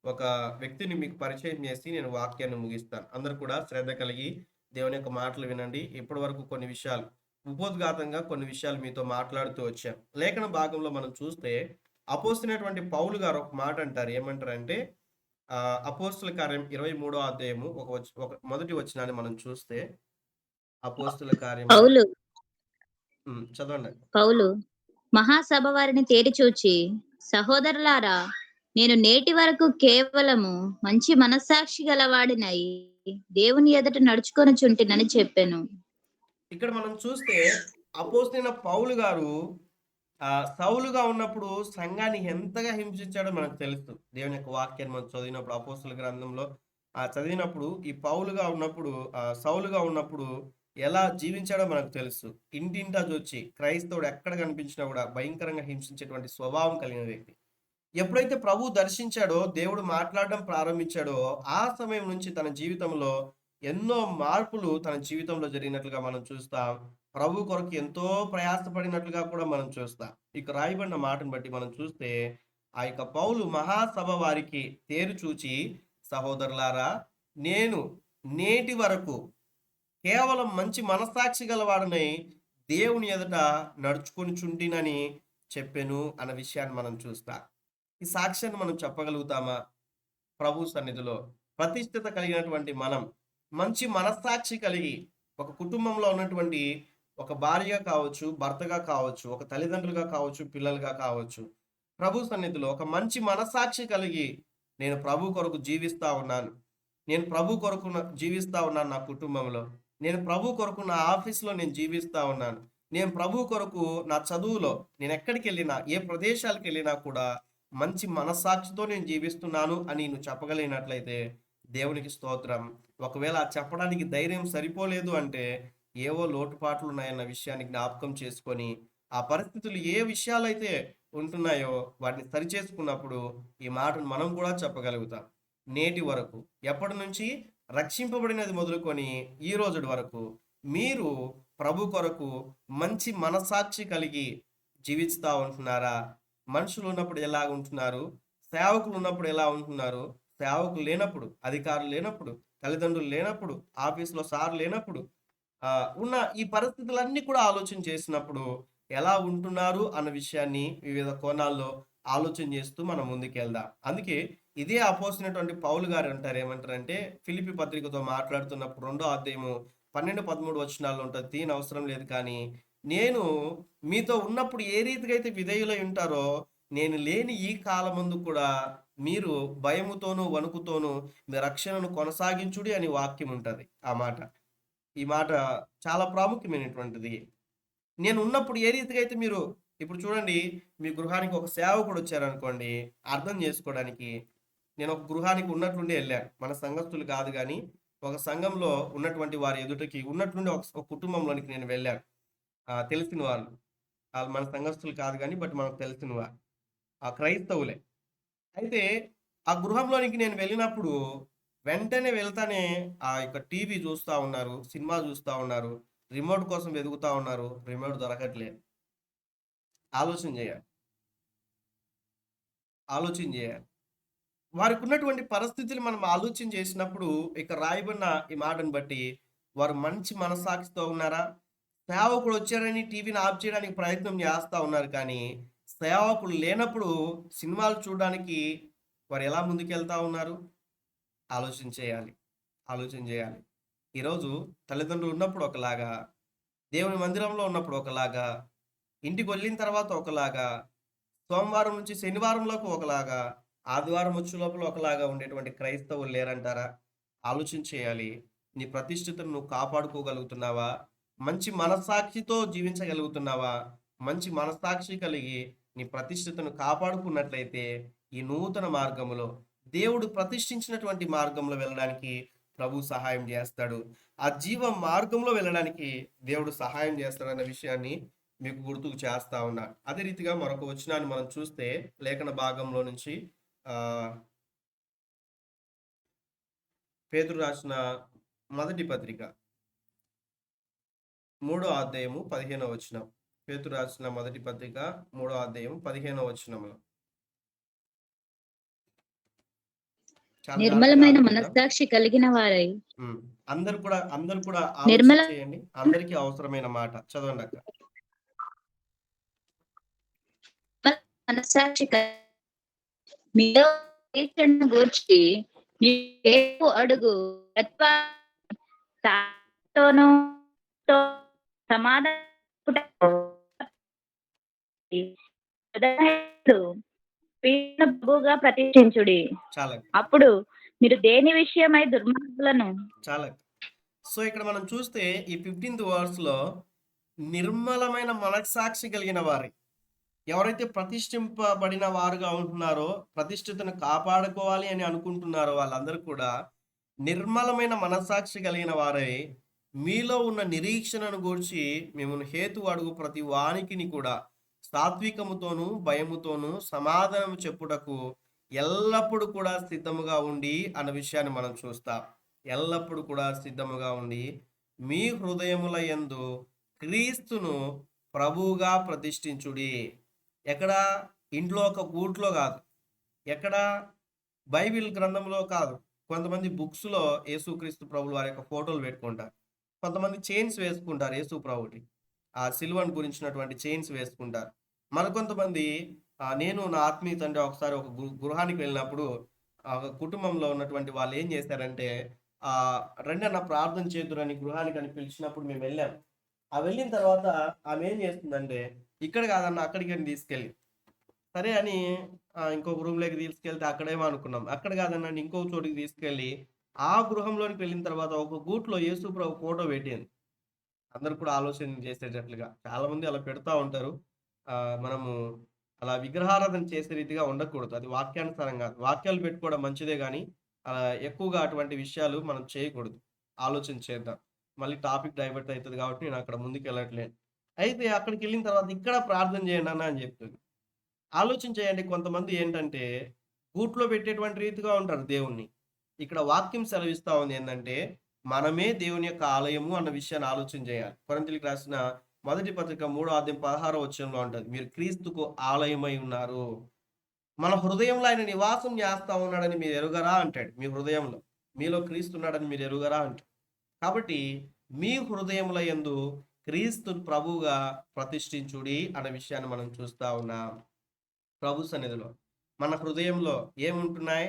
ఒక వ్యక్తిని మీకు పరిచయం చేసి నేను వాక్యాన్ని ముగిస్తాను. అందరూ కూడా శ్రద్ధ కలిగి దేవుని యొక్క మాటలు వినండి. ఇప్పటి వరకు కొన్ని విషయాలు ఉపోద్ఘాతంగా కొన్ని విషయాలు మీతో మాట్లాడుతూ వచ్చాం. లేఖన భాగంలో మనం చూస్తే అపోస్తులైనటువంటి పౌలు గారు ఒక మాట అంటారు. ఏమంటారంటే అపోస్తుల కార్యం 23వ అధ్యాయము ఒక మొదటి వచనాన్ని మనం చూస్తే, అపోస్తుల కార్యం చదవండి. పౌలు మహాసభ వారిని తేరిచూచి, సహోదరులారా, నేను నేటి వరకు కేవలము మంచి మనస్సాక్షి గలవాడినై దేవుని ఎదుట నడుచుకొనుచుంటినని చెప్పాను. ఇక్కడ మనం చూస్తే అపోస్తులైన పౌలు గారు సౌలుగా ఉన్నప్పుడు సంఘాన్ని ఎంతగా హింసించాడో మనకు తెలుసు. దేవుని యొక్క వాక్యాన్ని మనం చదివినప్పుడు, అపోస్తుల గ్రంథంలో చదివినప్పుడు, ఈ పౌలుగా ఉన్నప్పుడు, సౌలుగా ఉన్నప్పుడు ఎలా జీవించాడో మనకు తెలుసు. ఇంటింటా వచ్చి క్రైస్తవుడు ఎక్కడ కనిపించినా కూడా భయంకరంగా హింసించేటువంటి స్వభావం కలిగిన వ్యక్తి. ఎప్పుడైతే ప్రభు దర్శించాడో, దేవుడు మాట్లాడడం ప్రారంభించాడో, ఆ సమయం నుంచి తన జీవితంలో ఎన్నో మార్పులు తన జీవితంలో జరిగినట్లుగా మనం చూస్తాం. ప్రభు కొరకు ఎంతో ప్రయాసపడినట్లుగా కూడా మనం చూస్తాం. ఇక రాయబడిన మాటను బట్టి మనం చూస్తే, ఆ యొక్క పౌలు మహాసభ వారికి తేరు చూచి, సహోదరులారా, నేను నేటి వరకు కేవలం మంచి మనస్సాక్షి గలవాడనై దేవుని ఎదుట నడుచుకొని చుంటినని చెప్పాను అన్న విషయాన్ని మనం చూస్తాం. ఈ సాక్ష్యాన్ని మనం చెప్పగలుగుతామా? ప్రభు సన్నిధిలో ప్రతిష్ఠిత కలిగినటువంటి మనం, మంచి మనస్సాక్షి కలిగి, ఒక కుటుంబంలో ఉన్నటువంటి ఒక భార్యగా కావచ్చు, భర్తగా కావచ్చు, ఒక తల్లిదండ్రులుగా కావచ్చు, పిల్లలుగా కావచ్చు, ప్రభు సన్నిధిలో ఒక మంచి మనస్సాక్షి కలిగి, నేను ప్రభు కొరకు జీవిస్తా ఉన్నాను, నేను ప్రభు కొరకు జీవిస్తా ఉన్నాను, నా కుటుంబంలో నేను ప్రభు కొరకు నా ఆఫీస్లో నేను జీవిస్తా ఉన్నాను, నేను ప్రభు కొరకు నా చదువులో నేను ఎక్కడికి వెళ్ళినా, ఏ ప్రదేశాలకు వెళ్ళినా కూడా మంచి మనస్సాక్షితో నేను జీవిస్తున్నాను అని నువ్వు చెప్పగలిగినట్లయితే దేవునికి స్తోత్రం. ఒకవేళ చెప్పడానికి ధైర్యం సరిపోలేదు అంటే ఏవో లోటుపాట్లు ఉన్నాయన్న విషయాన్ని జ్ఞాపకం చేసుకొని, ఆ పరిస్థితులు ఏ విషయాలైతే ఉంటున్నాయో వాటిని సరిచేసుకున్నప్పుడు ఈ మాటను మనం కూడా చెప్పగలుగుతాం. నేటి వరకు, ఎప్పటి నుంచి రక్షింపబడినది మొదలుకొని ఈ రోజు వరకు మీరు ప్రభు కొరకు మంచి మనస్సాక్షి కలిగి జీవిస్తూ ఉంటున్నారా? మనుషులు ఉన్నప్పుడు ఎలా ఉంటున్నారు? సేవకులు ఉన్నప్పుడు ఎలా ఉంటున్నారు? సేవకులు లేనప్పుడు, అధికారులు లేనప్పుడు, తల్లిదండ్రులు లేనప్పుడు, ఆఫీసులో సార్ లేనప్పుడు, ఉన్న ఈ పరిస్థితులన్నీ కూడా ఆలోచన చేసినప్పుడు ఎలా ఉంటున్నారు అన్న విషయాన్ని వివిధ కోణాల్లో ఆలోచన చేస్తూ మనం ముందుకెళ్దాం. అందుకే ఇదే అపోస్తులైనటువంటి పౌలు గారు అంటారు, ఏమంటారంటే ఫిలిప్పీ పత్రికతో మాట్లాడుతున్నప్పుడు 2వ అధ్యాయము 12-13 వచనాల్లో ఉంటుంది. దీని అవసరం లేదు, కానీ నేను మీతో ఉన్నప్పుడు ఏ రీతిగా అయితే విధేయులై ఉంటారో, నేను లేని ఈ కాలమందు కూడా మీరు భయముతోనూ వణుకుతోనూ మీ రక్షణను కొనసాగించుడి అని వాక్యం ఉంటుంది. ఆ మాట, ఈ మాట చాలా ప్రాముఖ్యమైనటువంటిది. నేను ఉన్నప్పుడు ఏ రీతిగా అయితే మీరు ఇప్పుడు చూడండి, మీ గృహానికి ఒక సేవకుడు వచ్చారనుకోండి, అర్థం చేసుకోవడానికి నేను ఒక గృహానికి ఉన్నట్లుండి వెళ్ళాను. మన సంఘస్థులు కాదు కానీ ఒక సంఘంలో ఉన్నటువంటి వారి ఎదుటకి ఉన్నట్లుండి ఒక కుటుంబంలోనికి నేను వెళ్ళాను. తెలిసిన వాళ్ళు, వాళ్ళు మన సంఘస్థులు కాదు కానీ బట్ మనకు తెలిసిన వారు, ఆ క్రైస్తవులే. అయితే ఆ గృహంలోనికి నేను వెళ్ళినప్పుడు వెంటనే వెళ్తానే ఆ యొక్క టీవీ చూస్తూ ఉన్నారు, సినిమా చూస్తూ ఉన్నారు, రిమోట్ కోసం వెతుకుతా ఉన్నారు, రిమోట్ దొరకట్లేదు. ఆలోచన చేయాలి, ఆలోచన చేయాలి. వారికి ఉన్నటువంటి పరిస్థితులు మనం ఆలోచన చేసినప్పుడు ఇక రాయబడిన ఈ మాటను బట్టి వారు మంచి మనస్సాక్షితో ఉన్నారా? సేవకుడు వచ్చారని టీవీని ఆఫ్ చేయడానికి ప్రయత్నం చేస్తూ ఉన్నారు, కానీ సేవకుడు లేనప్పుడు సినిమాలు చూడడానికి వారు ఎలా ముందుకెళ్తా ఉన్నారు? ఆలోచన చేయాలి, ఆలోచన చేయాలి. ఈరోజు తల్లిదండ్రులు ఉన్నప్పుడు ఒకలాగా, దేవుని మందిరంలో ఉన్నప్పుడు ఒకలాగా, ఇంటికి వెళ్ళిన తర్వాత ఒకలాగా, సోమవారం నుంచి శనివారంలోకి ఒకలాగా, ఆదివారం వచ్చే లోపల ఒకలాగా ఉండేటువంటి క్రైస్తవులు లేరంటారా? ఆలోచన చేయాలి. నీ ప్రతిష్ఠితను నువ్వు కాపాడుకోగలుగుతున్నావా? మంచి మనస్సాక్షితో జీవించగలుగుతున్నావా? మంచి మనస్సాక్షి కలిగి నీ ప్రతిష్ఠితను కాపాడుకున్నట్లయితే ఈ నూతన మార్గములో, దేవుడు ప్రతిష్ఠించినటువంటి మార్గంలో వెళ్ళడానికి ప్రభు సహాయం చేస్తాడు. ఆ జీవ మార్గంలో వెళ్ళడానికి దేవుడు సహాయం చేస్తాడన్న విషయాన్ని మీకు గుర్తుకు చేస్తా ఉన్నా. అదే రీతిగా మరొక వచనాన్ని మనం చూస్తే లేఖన భాగంలో నుంచి పేతురు రాసిన మొదటి పత్రిక 3వ అధ్యాయము 15వ వచనం. పేతురు రాసిన మొదటి పత్రిక 3వ అధ్యాయం 15వ వచనంలో నిర్మలమైన మనస్సాక్షి కలిగిన వారై అందరు కూడా ఆలోచన చేయండి. అందరికీ అవసరమైన మాట చదవండి అక్క. మనస్సాక్షి మీలో గూర్చి నీవు అడుగు సమాధానం ప్రతిష్ఠించుడి. అప్పుడు మీరు దేని విషయమై దుర్మార్గులను. చాలా. సో ఇక్కడ మనం చూస్తే ఈ 15th వర్స్ లో నిర్మలమైన మనస్సాక్షి కలిగిన వారి, ఎవరైతే ప్రతిష్ఠింపబడిన వారుగా ఉంటున్నారో, ప్రతిష్ఠితను కాపాడుకోవాలి అని అనుకుంటున్నారో వాళ్ళందరూ కూడా నిర్మలమైన మనస్సాక్షి కలిగిన వారై మీలో ఉన్న నిరీక్షణను గూర్చి మిమ్మల్ని హేతు అడుగు ప్రతి వానికిని కూడా సాత్వికముతోనూ భయముతోనూ సమాధానం చెప్పుటకు ఎల్లప్పుడూ కూడా సిద్ధముగా ఉండి అన్న విషయాన్ని మనం చూస్తాం. ఎల్లప్పుడూ కూడా సిద్ధముగా ఉండి మీ హృదయముల యందు క్రీస్తును ప్రభువుగా ప్రతిష్ఠించుడి. ఎక్కడ? ఇంట్లో ఒక గూట్లో కాదు, ఎక్కడ? బైబిల్ గ్రంథంలో కాదు. కొంతమంది బుక్స్లో యేసుక్రీస్తు ప్రభుల వారి యొక్క ఫోటోలు పెట్టుకుంటారు, కొంతమంది చైన్స్ వేసుకుంటారు యేసు ప్రభుకి, ఆ సిల్వన్ గురించినటువంటి చైన్స్ వేసుకుంటారు. మరికొంతమంది నేను నా ఆత్మీయ తండ్రి ఒకసారి ఒక గృహానికి వెళ్ళినప్పుడు కుటుంబంలో ఉన్నటువంటి వాళ్ళు ఏం చేశారంటే, రెండన్న ప్రార్థన చేద్దురని గృహానికి అని పిలిచినప్పుడు మేము వెళ్ళాం. వెళ్ళిన తర్వాత ఆమె ఏం చేస్తుందంటే, ఇక్కడ కాదన్న అక్కడికి అని తీసుకెళ్ళి, సరే అని ఇంకొక రూమ్లోకి తీసుకెళ్తే అక్కడేమో అనుకున్నాం, అక్కడ కాదన్న ఇంకొక చోటికి తీసుకెళ్ళి ఆ గృహంలోనికి వెళ్ళిన తర్వాత ఒక గూట్లో యేసు ప్రభు ఫోటో పెట్టింది. అందరు కూడా ఆలోచన చేసేటట్లుగా చాలా మంది అలా పెడతా ఉంటారు. మనము అలా విగ్రహారాధన చేసే రీతిగా ఉండకూడదు, అది వాక్యానుసారం కాదు. వాక్యాలు పెట్టుకోవడం మంచిదే కానీ ఎక్కువగా అటువంటి విషయాలు మనం చేయకూడదు. ఆలోచన చేద్దాం. మళ్ళీ టాపిక్ డైవర్ట్ అవుతుంది కాబట్టి నేను అక్కడ ముందుకు వెళ్ళట్లేదు. అయితే అక్కడికి వెళ్ళిన తర్వాత ఇక్కడ ప్రార్థన చేయండి అన్న అని చెప్తుంది. ఆలోచన చేయండి, కొంతమంది ఏంటంటే గూట్లో పెట్టేటువంటి రీతిగా ఉంటారు దేవుణ్ణి. ఇక్కడ వాక్యం సెలవిస్తా ఉంది ఏంటంటే మనమే దేవుని యొక్క ఆలయము అన్న విషయాన్ని ఆలోచన చేయాలి. కొరింథీయులకు రాసిన మొదటి పత్రిక 3వ అధ్యాయం 16వ వచనంలో ఉంటుంది, మీరు క్రీస్తుకు ఆలయమై ఉన్నారు, మన హృదయంలో ఆయన నివాసం చేస్తా ఉన్నాడని మీరు ఎరుగరా అంటాడు. మీ హృదయంలో మీలో క్రీస్తు ఉన్నాడని మీరు ఎరుగరా అంటాడు. కాబట్టి మీ హృదయముల యందు క్రీస్తు ప్రభువుగా ప్రతిష్ఠించుడి అన్న విషయాన్ని మనం చూస్తా ఉన్నాం. ప్రభు సన్నిధిలో మన హృదయంలో ఏముంటున్నాయి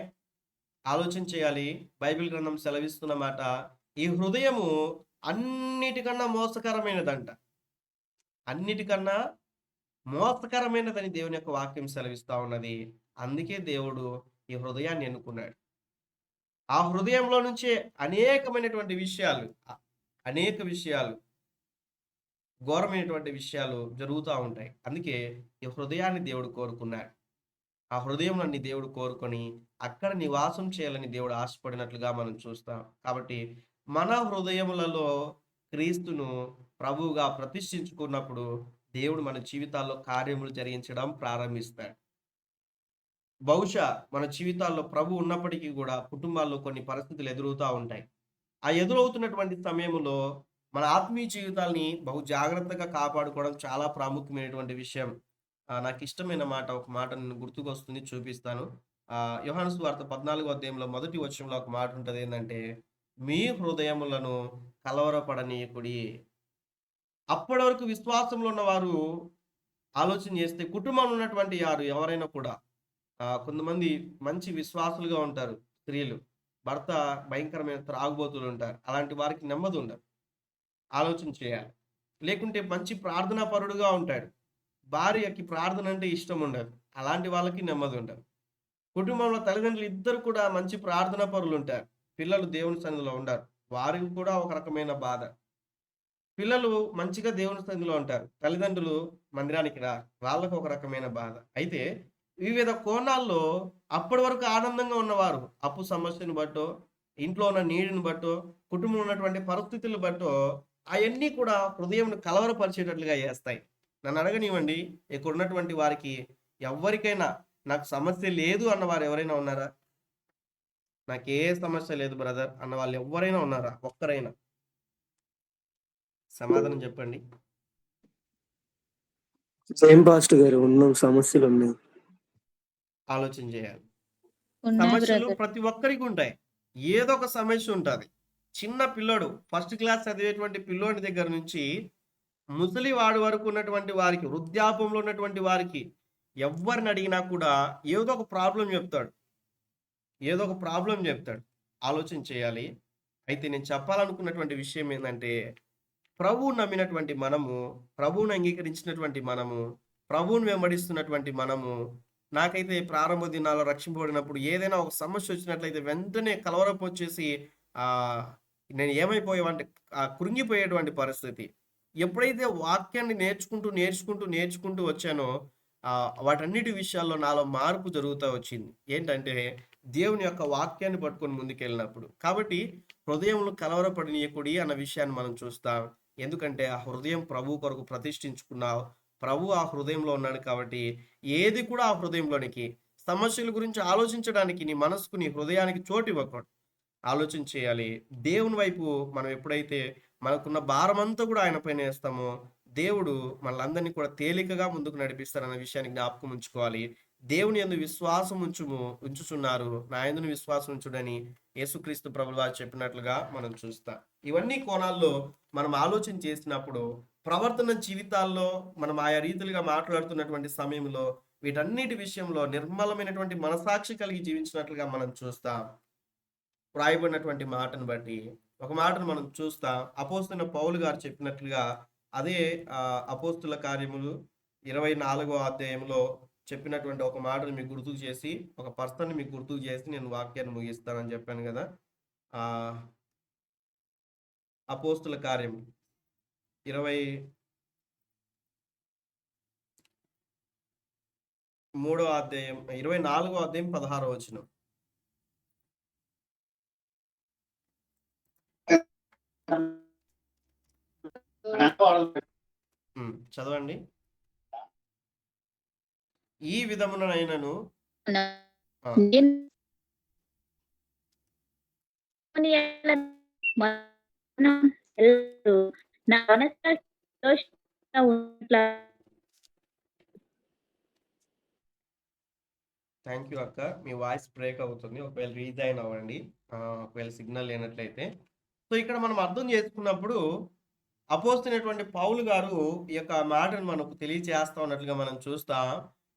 ఆలోచన చేయాలి. బైబిల్ గ్రంథం సెలవిస్తున్న మాట, ఈ హృదయము అన్నిటికన్నా మోసకరమైనదంట, అన్నిటికన్నా మోసకరమైనదని దేవుని యొక్క వాక్యం సెలవిస్తా ఉన్నది. అందుకే దేవుడు ఈ హృదయాన్ని ఎన్నుకున్నాడు. ఆ హృదయంలో నుంచే అనేకమైనటువంటి విషయాలు, అనేక విషయాలు, ఘోరమైనటువంటి విషయాలు జరుగుతూ ఉంటాయి. అందుకే ఈ హృదయాన్ని దేవుడు కోరుకున్నాడు. ఆ హృదయంలోని దేవుడు కోరుకొని అక్కడ నివాసం చేయాలని దేవుడు ఆశపడినట్లుగా మనం చూస్తాం. కాబట్టి మన హృదయములలో క్రీస్తును ప్రభువుగా ప్రతిష్ఠించుకున్నప్పుడు దేవుడు మన జీవితాల్లో కార్యములు జరిగించడం ప్రారంభిస్తాడు. బహుశా మన జీవితాల్లో ప్రభు ఉన్నప్పటికీ కూడా కుటుంబాల్లో కొన్ని పరిస్థితులు ఎదురవుతూ ఉంటాయి. ఆ ఎదురవుతున్నటువంటి సమయంలో మన ఆత్మీయ జీవితాల్ని బహు జాగ్రత్తగా కాపాడుకోవడం చాలా ప్రాముఖ్యమైనటువంటి విషయం. నాకు ఇష్టమైన మాట, ఒక మాట నేను గుర్తుకొస్తుంది, చూపిస్తాను. యోహాను సువార్త 14వ అధ్యాయంలో మొదటి వచనంలో ఒక మాట ఉంటది. ఏంటంటే, మీ హృదయములను కలవరపడనీయకుడి. అప్పటి వరకు విశ్వాసంలో ఉన్నవారు ఆలోచన చేస్తే, కుటుంబంలో ఉన్నటువంటి వారు ఎవరైనా కూడా, కొంతమంది మంచి విశ్వాసులుగా ఉంటారు స్త్రీలు. భర్త భయంకరమైన త్రాగుబోతులు ఉంటారు. అలాంటి వారికి నెమ్మది ఉండదు. ఆలోచన చేయాలి. లేకుంటే మంచి ప్రార్థనా పరుడుగా ఉంటాడు. భార్యకి ప్రార్థన అంటే ఇష్టం ఉండదు. అలాంటి వాళ్ళకి నెమ్మది ఉండదు. కుటుంబంలో తల్లిదండ్రులు ఇద్దరు కూడా మంచి ప్రార్థనా పరులు ఉంటారు. పిల్లలు దేవుని సన్నిధిలో ఉండరు. వారికి కూడా ఒక రకమైన బాధ. పిల్లలు మంచిగా దేవుని సన్నిధిలో ఉంటారు. తల్లిదండ్రులు మందిరానికి వాళ్ళకు ఒక రకమైన బాధ. అయితే వివిధ కోణాల్లో అప్పటి వరకు ఆనందంగా ఉన్నవారు అప్పు సమస్యను బట్టో, ఇంట్లో ఉన్న నీడిని బట్టో, కుటుంబంలో ఉన్నటువంటి పరిస్థితులను బట్టో అవన్నీ కూడా హృదయంను కలవరపరిచేటట్లుగా చేస్తాయి. నన్ను అడగనివ్వండి, ఇక్కడ ఉన్నటువంటి వారికి ఎవరికైనా నాకు సమస్య లేదు అన్నవారు ఎవరైనా ఉన్నారా? నాకే సమస్య లేదు బ్రదర్ అన్న వాళ్ళు ఎవరైనా ఉన్నారా? ఒక్కరైనా సమాధానం చెప్పండి. సేమ్ పాస్టర్ గారు, ఉన్న సమస్యలు ఉన్నాయి. ఆలోచన చేయాలి. ఉన్నాయి సమస్యలు బ్రదర్. ప్రతి ఒక్కరికి ఉంటాయి. ఏదో ఒక సమస్య ఉంటుంది. చిన్న పిల్లోడు, ఫస్ట్ క్లాస్ చదివేటువంటి పిల్లోడి దగ్గర నుంచి ముసలి వాడి వరకు ఉన్నటువంటి వారికి, వృద్ధాపంలో ఉన్నటువంటి వారికి ఎవరిని అడిగినా కూడా ఏదో ఒక ప్రాబ్లం చెప్తాడు. ఏదో ఒక ప్రాబ్లం చెప్తాడు. ఆలోచన చేయాలి. అయితే నేను చెప్పాలనుకున్నటువంటి విషయం ఏంటంటే, ప్రభువు నమ్మినటువంటి మనము, ప్రభువును అంగీకరించినటువంటి మనము, ప్రభువును వెంబడిస్తున్నటువంటి మనము, నాకైతే ప్రారంభ దినాల్లో రక్షింపబడినప్పుడు ఏదైనా ఒక సమస్య వచ్చినట్లయితే వెంటనే కలవరపు వచ్చేసి నేను ఏమైపోయావంటే కృంగిపోయేటువంటి పరిస్థితి. ఎప్పుడైతే వాక్యాన్ని నేర్చుకుంటూ వచ్చానో వాటన్నిటి విషయాల్లో నాలో మార్పు జరుగుతూ వచ్చింది. ఏంటంటే దేవుని యొక్క వాక్యాన్ని పట్టుకొని ముందుకెళ్ళినప్పుడు. కాబట్టి హృదయంలో కలవరపడనీయకుడి అన్న విషయాన్ని మనం చూస్తాం. ఎందుకంటే ఆ హృదయం ప్రభు కొరకు ప్రతిష్ఠించుకున్నావు. ప్రభు ఆ హృదయంలో ఉన్నాడు కాబట్టి ఏది కూడా ఆ హృదయంలోనికి, సమస్యల గురించి ఆలోచించడానికి నీ మనసుకు, నీ హృదయానికి చోటు ఇవ్వకూడదు. ఆలోచన చేయాలి. దేవుని వైపు మనం ఎప్పుడైతే మనకున్న భారం అంతా కూడా ఆయన పైన వేస్తామో, దేవుడు మనలందరినీ కూడా తేలికగా ముందుకు నడిపిస్తారన్న విషయాన్ని జ్ఞాపకం ఉంచుకోవాలి. దేవుని యందు విశ్వాసం ఉంచుచున్నారు, నా యందు విశ్వాసం ఉంచుడని యేసుక్రీస్తు ప్రభువు వారు చెప్పినట్లుగా మనం చూస్తాం. ఇవన్నీ కోణాల్లో మనం ఆలోచన చేసినప్పుడు, ప్రవర్తన జీవితాల్లో మనం ఆయా రీతిలుగా మాట్లాడుతున్నటువంటి సమయంలో వీటన్నిటి విషయంలో నిర్మలమైనటువంటి మనసాక్షి కలిగి జీవించినట్లుగా మనం చూస్తాం. వ్రాయబడినటువంటి మాటను బట్టి ఒక మాటను మనం చూస్తాం. అపోస్తలుడైన పౌలు గారు చెప్పినట్లుగా, అదే అపోస్తుల కార్యములు 24వ అధ్యాయంలో చెప్పినటువంటి ఒక మాటను మీకు గుర్తుకు చేసి, ఒక పర్సన్ మీకు గుర్తుకు చేసి నేను వాక్యాన్ని ముగిస్తానని చెప్పాను కదా. అపోస్తుల కార్యం 23వ అధ్యాయం 24వ అధ్యాయం 16వ వచనం. చదవండి. ఈ విధమునైనను థ్యాంక్ యూ అక్క. మీ వాయిస్ బ్రేక్ అవుతుంది. ఒకవేళ రీజైన్ అవ్వండి, ఒకవేళ సిగ్నల్ లేనట్లయితే. సో ఇక్కడ మనం అర్థం చేసుకున్నప్పుడు అపోస్తలుడైనటువంటి పౌలు గారు ఈ యొక్క మాటను మనకు తెలియచేస్తా ఉన్నట్లుగా మనం చూస్తాం.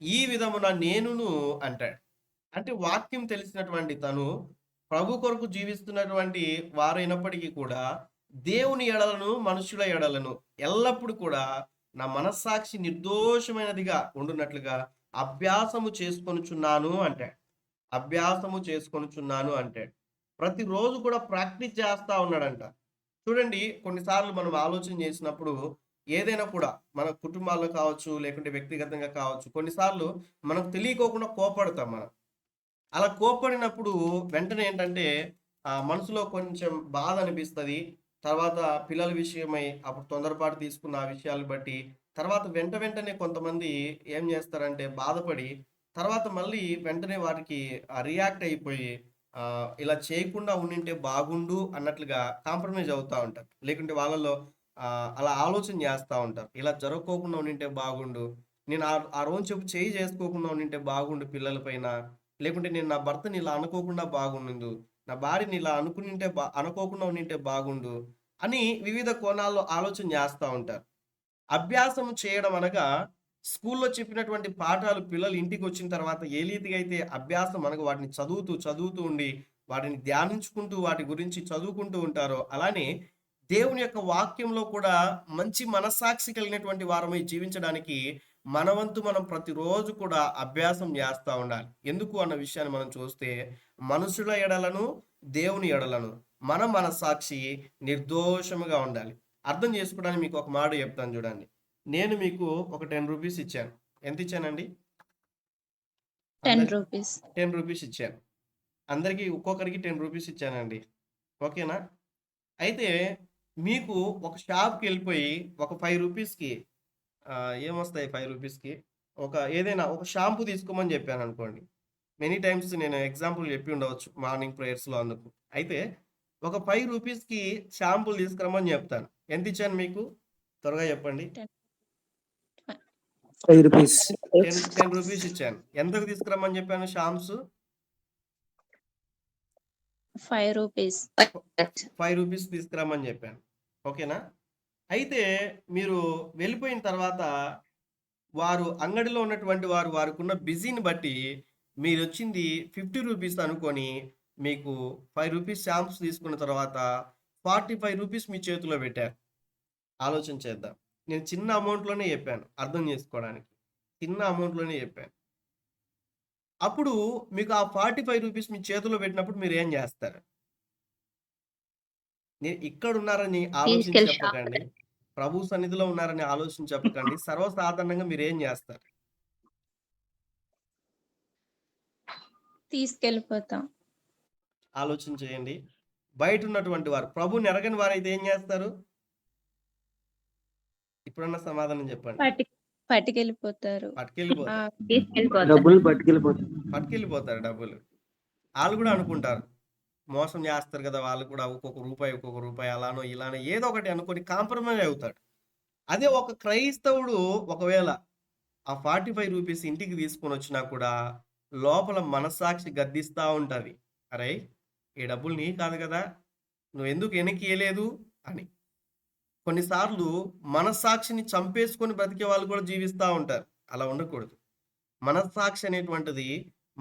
ఈ విధమున నేనును అంటాడు. అంటే వాక్యం తెలిసినటువంటి తను ప్రభు కొరకు జీవిస్తున్నటువంటి వారైనప్పటికీ కూడా దేవుని ఎడలను, మనుషుల ఎడలను ఎల్లప్పుడూ కూడా నా మనస్సాక్షి నిర్దోషమైనదిగా ఉండునట్లుగా అభ్యాసము చేసుకొనుచున్నాను అంటాడు. అభ్యాసము చేసుకొనుచున్నాను అంటాడు. ప్రతిరోజు కూడా ప్రాక్టీస్ చేస్తా ఉన్నాడంట. చూడండి, కొన్నిసార్లు మనం ఆలోచన చేసినప్పుడు ఏదైనా కూడా మన కుటుంబాల్లో కావచ్చు, లేకుంటే వ్యక్తిగతంగా కావచ్చు, కొన్నిసార్లు మనకు తెలియకోకుండా కోపడతాం మనం. అలా కోప్పడినప్పుడు వెంటనే ఏంటంటే మనసులో కొంచెం బాధ అనిపిస్తది. తర్వాత పిల్లల విషయమై అప్పుడు తొందరపాటు తీసుకున్న ఆ విషయాలు బట్టి, తర్వాత వెంటనే కొంతమంది ఏం చేస్తారంటే బాధపడి, తర్వాత మళ్ళీ వెంటనే వాటికి రియాక్ట్ అయిపోయి ఇలా చేయకుండా ఉండింటే బాగుండు అన్నట్లుగా కాంప్రమైజ్ అవుతా ఉంటారు. లేకుంటే వాళ్ళలో అలా ఆలోచన చేస్తా ఉంటారు. ఇలా జరగకోకుండా ఉండింటే బాగుండు. నేను ఆ రోజు చెప్పు చేయి చేసుకోకుండా ఉండింటే బాగుండు పిల్లల పైన. లేకుంటే నేను నా భర్తని ఇలా అనుకోకుండా బాగుండు. నా భార్యని ఇలా అనుకోకుండా ఉండింటే బాగుండు అని వివిధ కోణాల్లో ఆలోచన చేస్తా ఉంటారు. అభ్యాసం చేయడం అనగా స్కూల్లో చెప్పినటువంటి పాఠాలు పిల్లలు ఇంటికి వచ్చిన తర్వాత ఏ రీతిగా అయితే అభ్యాసం అనగా వాటిని చదువుతూ ఉండి వాటిని ధ్యానించుకుంటూ వాటి గురించి చదువుకుంటూ ఉంటారో, అలానే దేవుని యొక్క వాక్యంలో కూడా మంచి మనస్సాక్షి కలిగినటువంటి వారమై జీవించడానికి మన వంతు మనం ప్రతిరోజు కూడా అభ్యాసం చేస్తా ఉండాలి. ఎందుకు అన్న విషయాన్ని మనం చూస్తే, మనుషుల ఎడలను దేవుని ఎడలను మన మనస్సాక్షి నిర్దోషముగా ఉండాలి. అర్థం చేసుకోవడానికి మీకు ఒక మాట చెప్తాను చూడండి. నేను మీకు ఒక 10 రూపీస్ ఇచ్చాను. ఎంత ఇచ్చానండి? 10 రూపీస్. 10 రూపీస్ ఇచ్చాను. అందరికి ఒక్కొక్కరికి 10 రూపీస్ ఇచ్చానండి. ఓకేనా? అయితే మీకు ఒక షాప్కి వెళ్ళిపోయి ఒక 5 రూపీస్కి ఏమొస్తాయి 5 రూపీస్కి ఏదైనా ఒక షాంపూ తీసుకోమని చెప్పాను అనుకోండి. మెనీ టైమ్స్ నేను ఎగ్జాంపుల్ చెప్పి ఉండవచ్చు మార్నింగ్ ప్రేయర్స్లో అందుకు. అయితే ఒక 5 రూపీస్కి షాంపూలు తీసుకురమ్మని చెప్తాను. ఎంత ఇచ్చాను మీకు? త్వరగా చెప్పండి. 5 రూపీస్. 10 రూపీస్ ఇచ్చాను. ఎంతకు తీసుకురమ్మని చెప్పాను షాంప్స్? 5 రూపీస్. 5 రూపీస్ తీసుకురమ్మని చెప్పాను. ఓకేనా? అయితే మీరు వెళ్ళిపోయిన తర్వాత వారు అంగడిలో ఉన్నటువంటి వారికున్న బిజీని బట్టి మీరు వచ్చింది 50 రూపీస్ అనుకొని మీకు 5 రూపీస్ షాంప్స్ తీసుకున్న తర్వాత 45 రూపీస్ మీ చేతిలో పెట్టారు. ఆలోచన చేద్దాం. నేను చిన్న అమౌంట్లోనే చెప్పాను, అర్థం చేసుకోవడానికి. చిన్న అమౌంట్లోనే చెప్పాను. అప్పుడు మీకు ఆ 45 రూపీస్ మీ చేతిలో పెట్టినప్పుడు మీరు ఏం చేస్తారు? నేను ఇక్కడ ఉన్నారని ఆలోచించి చెప్పకండి, ప్రభు సన్నిధిలో ఉన్నారని ఆలోచించి చెప్పకండి. సర్వసాధారణంగా మీరు ఏం చేస్తారు? తీసుకెళ్ళిపోతాం. ఆలోచన చేయండి. బయట ఉన్నటువంటి వారు, ప్రభుని ఎరగని వారైతే ఏం చేస్తారు? ఇప్పుడన్నా సమాధానం చెప్పండి. పట్టుకెళ్ళిపోతారు. డబ్బులు పట్టుకెళ్ళిపోతారు. డబ్బులు. వాళ్ళు కూడా అనుకుంటారు మోసం చేస్తారు కదా, వాళ్ళు కూడా ఒక్కొక్క రూపాయి అలానో ఇలానో ఏదో ఒకటి అనుకొని కాంప్రమైజ్ అవుతాడు. అదే ఒక క్రైస్తవుడు ఒకవేళ ఆ 45 రూపీస్ ఇంటికి తీసుకొని వచ్చినా కూడా లోపల మనస్సాక్షి గద్దిస్తూ ఉంటుంది. అరే, ఈ డబ్బులు నీ కాదు కదా, నువ్వు ఎందుకు వెనక్కి ఇయ్యలేదు అని. కొన్నిసార్లు మనస్సాక్షిని చంపేసుకొని బ్రతికే వాళ్ళు కూడా జీవిస్తూ ఉంటారు. అలా ఉండకూడదు. మనస్సాక్షి అనేటువంటిది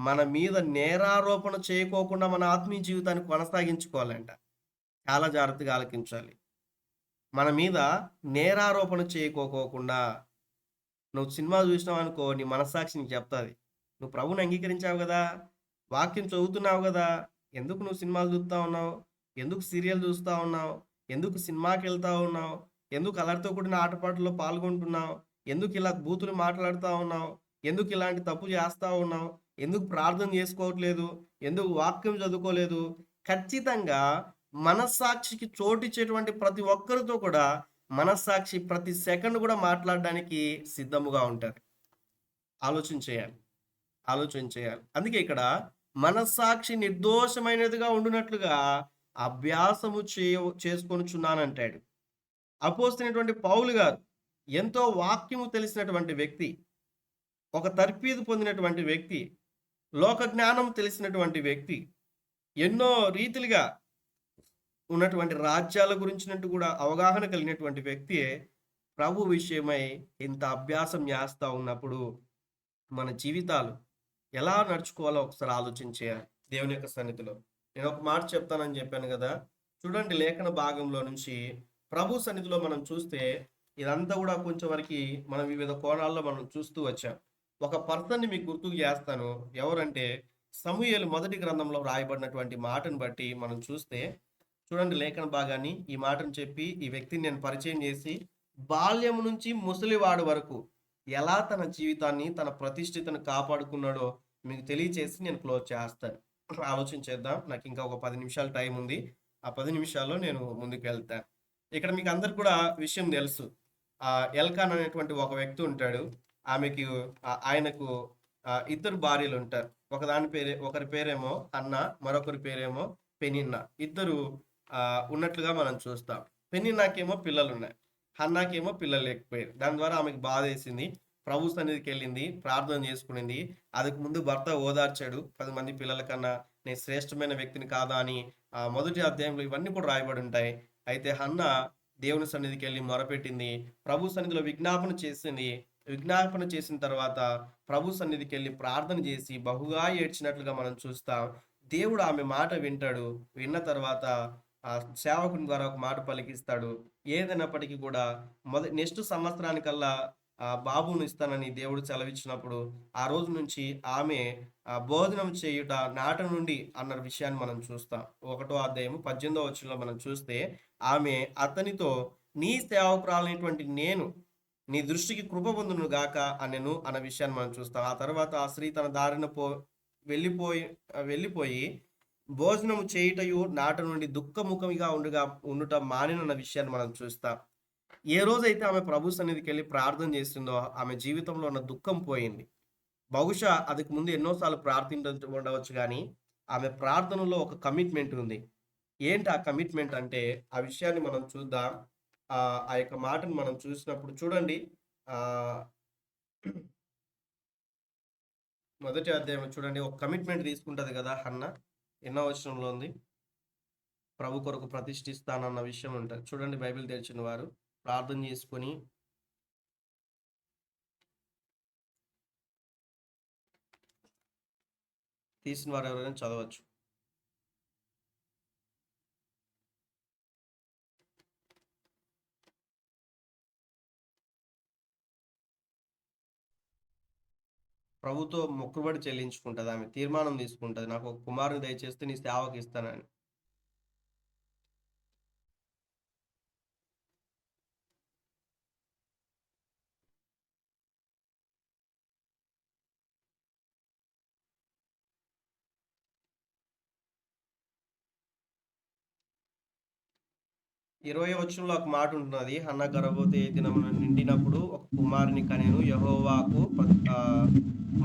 మన మీద నేరారోపణ చేయకోకుండా మన ఆత్మీయ జీవితాన్ని కొనసాగించుకోవాలంట. చాలా జాగ్రత్తగా ఆలకించాలి. మన మీద నేరారోపణ చేయకోకుండా, నువ్వు సినిమా చూసినావు అనుకో, నీ మనస్సాక్షి నీకు చెప్తుంది, నువ్వు ప్రభుని అంగీకరించావు కదా, వాక్యం చదువుతున్నావు కదా, ఎందుకు నువ్వు సినిమాలు చూస్తూ ఉన్నావు, ఎందుకు సీరియల్ చూస్తూ ఉన్నావు, ఎందుకు సినిమాకి వెళ్తా ఉన్నావు, ఎందుకు అలరితో కూడిన ఆటపాటల్లో పాల్గొంటున్నావు, ఎందుకు ఇలా బూతులు మాట్లాడుతూ ఉన్నావు, ఎందుకు ఇలాంటి తప్పు చేస్తూ ఉన్నావు, ఎందుకు ప్రార్థన చేసుకోవట్లేదు, ఎందుకు వాక్యం చదువుకోలేదు. ఖచ్చితంగా మనస్సాక్షికి చోటిచ్చేటువంటి ప్రతి ఒక్కరితో కూడా మనస్సాక్షి ప్రతి సెకండ్ కూడా మాట్లాడడానికి సిద్ధముగా ఉంటుంది. ఆలోచన చేయాలి. అందుకే ఇక్కడ మనస్సాక్షి నిర్దోషమైనదిగా ఉండునట్లుగా అభ్యాసము చేసుకొనుచున్నానంటాడు. అపోస్తలుడైనటువంటి పౌలు గారు ఎంతో వాక్యము తెలిసినటువంటి వ్యక్తి, ఒక తర్ఫీదు పొందినటువంటి వ్యక్తి, లోక జ్ఞానం తెలిసినటువంటి వ్యక్తి, ఎన్నో రీతిలుగా ఉన్నటువంటి రాజ్యాల గురించినట్టు కూడా అవగాహన కలిగినటువంటి వ్యక్తియే ప్రభు విషయమై ఇంత అభ్యాసం చేస్తూ ఉన్నప్పుడు మన జీవితాలు ఎలా నడుచుకోవాలో ఒకసారి ఆలోచన చేయాలి దేవుని యొక్క సన్నిధిలో. నేను ఒక మాట చెప్తానని చెప్పాను కదా, చూడండి లేఖన భాగంలో నుంచి ప్రభు సన్నిధిలో మనం చూస్తే ఇదంతా కూడా కొంచెం వరకు మనం వివిధ కోణాల్లో మనం చూస్తూ వచ్చాం. ఒక పర్సన్ని మీకు గుర్తుకు చేస్తాను. ఎవరంటే సమూయేలు మొదటి గ్రంథంలో రాయబడినటువంటి మాటను బట్టి మనం చూస్తే చూడండి లేఖన భాగాన్ని, ఈ మాటను చెప్పి ఈ వ్యక్తిని నేను పరిచయం చేసి బాల్యం నుంచి ముసలివాడు వరకు ఎలా తన జీవితాన్ని తన ప్రతిష్ఠితను కాపాడుకున్నాడో మీకు తెలియచేసి నేను క్లోజ్ చేస్తాను. ఆలోచన చేద్దాం. నాకు ఇంకా ఒక 10 నిమిషాలు టైం ఉంది. ఆ 10 నిమిషాల్లో నేను ముందుకు వెళ్తాను. ఇక్కడ మీకు అందరు కూడా విషయం తెలుసు. ఎల్కాన్ అనేటువంటి ఒక వ్యక్తి ఉంటాడు. ఆమెకి ఆయనకు ఇద్దరు భార్యలు ఉంటారు. ఒకరి పేరేమో అన్న, మరొకరి పేరేమో పెనిన్నా. ఇద్దరు ఉన్నట్లుగా మనం చూస్తాం. పెనిన్నాకేమో పిల్లలు ఉన్నాయి, హన్నాకేమో పిల్లలు లేకపోయారు. దాని ద్వారా ఆమెకు బాధ వేసింది. ప్రభు సన్నిధికి వెళ్ళింది, ప్రార్థన చేసుకునింది. அதுக்கு ముందు భర్త ఓదార్చాడు, 10 మంది పిల్లల కన్నా నేను శ్రేష్టమైన వ్యక్తిని కాదా అని. మొదటి అధ్యాయంలో ఇవన్నీ కూడా రాయబడి ఉంటాయి. అయితే హన్న దేవుని సన్నిధికి వెళ్ళి మొరపెట్టింది, ప్రభు సన్నిధిలో విజ్ఞాపన చేసింది. విజ్ఞాపన చేసిన తర్వాత ప్రభు సన్నిధికి వెళ్ళి ప్రార్థన చేసి బహుగా ఏడ్చినట్లుగా మనం చూస్తాం. దేవుడు ఆమె మాట వింటాడు. విన్న తర్వాత సేవకుని ద్వారా ఒక మాట పలికిస్తాడు. ఏదైనప్పటికీ కూడా నెక్స్ట్ సంవత్సరానికల్లా బాబును ఇస్తానని దేవుడు సెలవిచ్చినప్పుడు ఆ రోజు నుంచి ఆమె భోజనం చేయుట నాట నుండి అన్న విషయాన్ని మనం చూస్తాం. 1వ అధ్యాయము 18వ వచనంలో మనం చూస్తే ఆమె అతనితో నీ సేవకురాలైనటువంటి నేను నీ దృష్టికి కృప పొందును గాక అనెను అన్న విషయాన్ని మనం చూస్తాం. ఆ తర్వాత ఆ స్త్రీ తన దారిన వెళ్ళిపోయి భోజనము చేయుటయు నాట నుండి దుఃఖముఖమిగా ఉండుట మానినన్న విషయాన్ని మనం చూస్తాం. ఏ రోజైతే ఆమె ప్రభు సన్నిధికి వెళ్ళి ప్రార్థన చేస్తుందో ఆమె జీవితంలో ఉన్న దుఃఖం పోయింది. బహుశా அதுக்கு ముందు ఎన్నోసార్లు ఉండవచ్చు, కానీ ఆమె ప్రార్థనలో ఒక కమిట్మెంట్ ఉంది. ఏంటి ఆ కమిట్మెంట్ అంటే ఆ విషయాన్ని మనం చూద్దాం. ఆ యొక్క మాటను మనం చూసినప్పుడు చూడండి, మొదటి అధ్యాయం చూడండి, ఒక కమిట్మెంట్ తీసుకుంటది కదా హన్న. ఎన్నో వచనంలో ఉంది, ప్రభు కొరకు ప్రతిష్ఠిస్తానన్న విషయం ఉంటుంది. చూడండి, బైబిల్ తెరిచిన వారు ప్రార్థన చేసుకొని తీసిన వారు ఎవరైనా చదవచ్చు. ప్రభుతో మొక్కుబడి చెల్లించుకుంటది. ఆమె తీర్మానం తీసుకుంటది, నాకు ఒక కుమారుని దయచేస్తే నీ సేవకి ఇస్తానని. ఇరవై వచనంలో ఒక మాట ఉంటున్నది, హన్న గర్భవతి దినమున నిండినప్పుడు ఒక కుమారుని కనెను. యెహోవాకు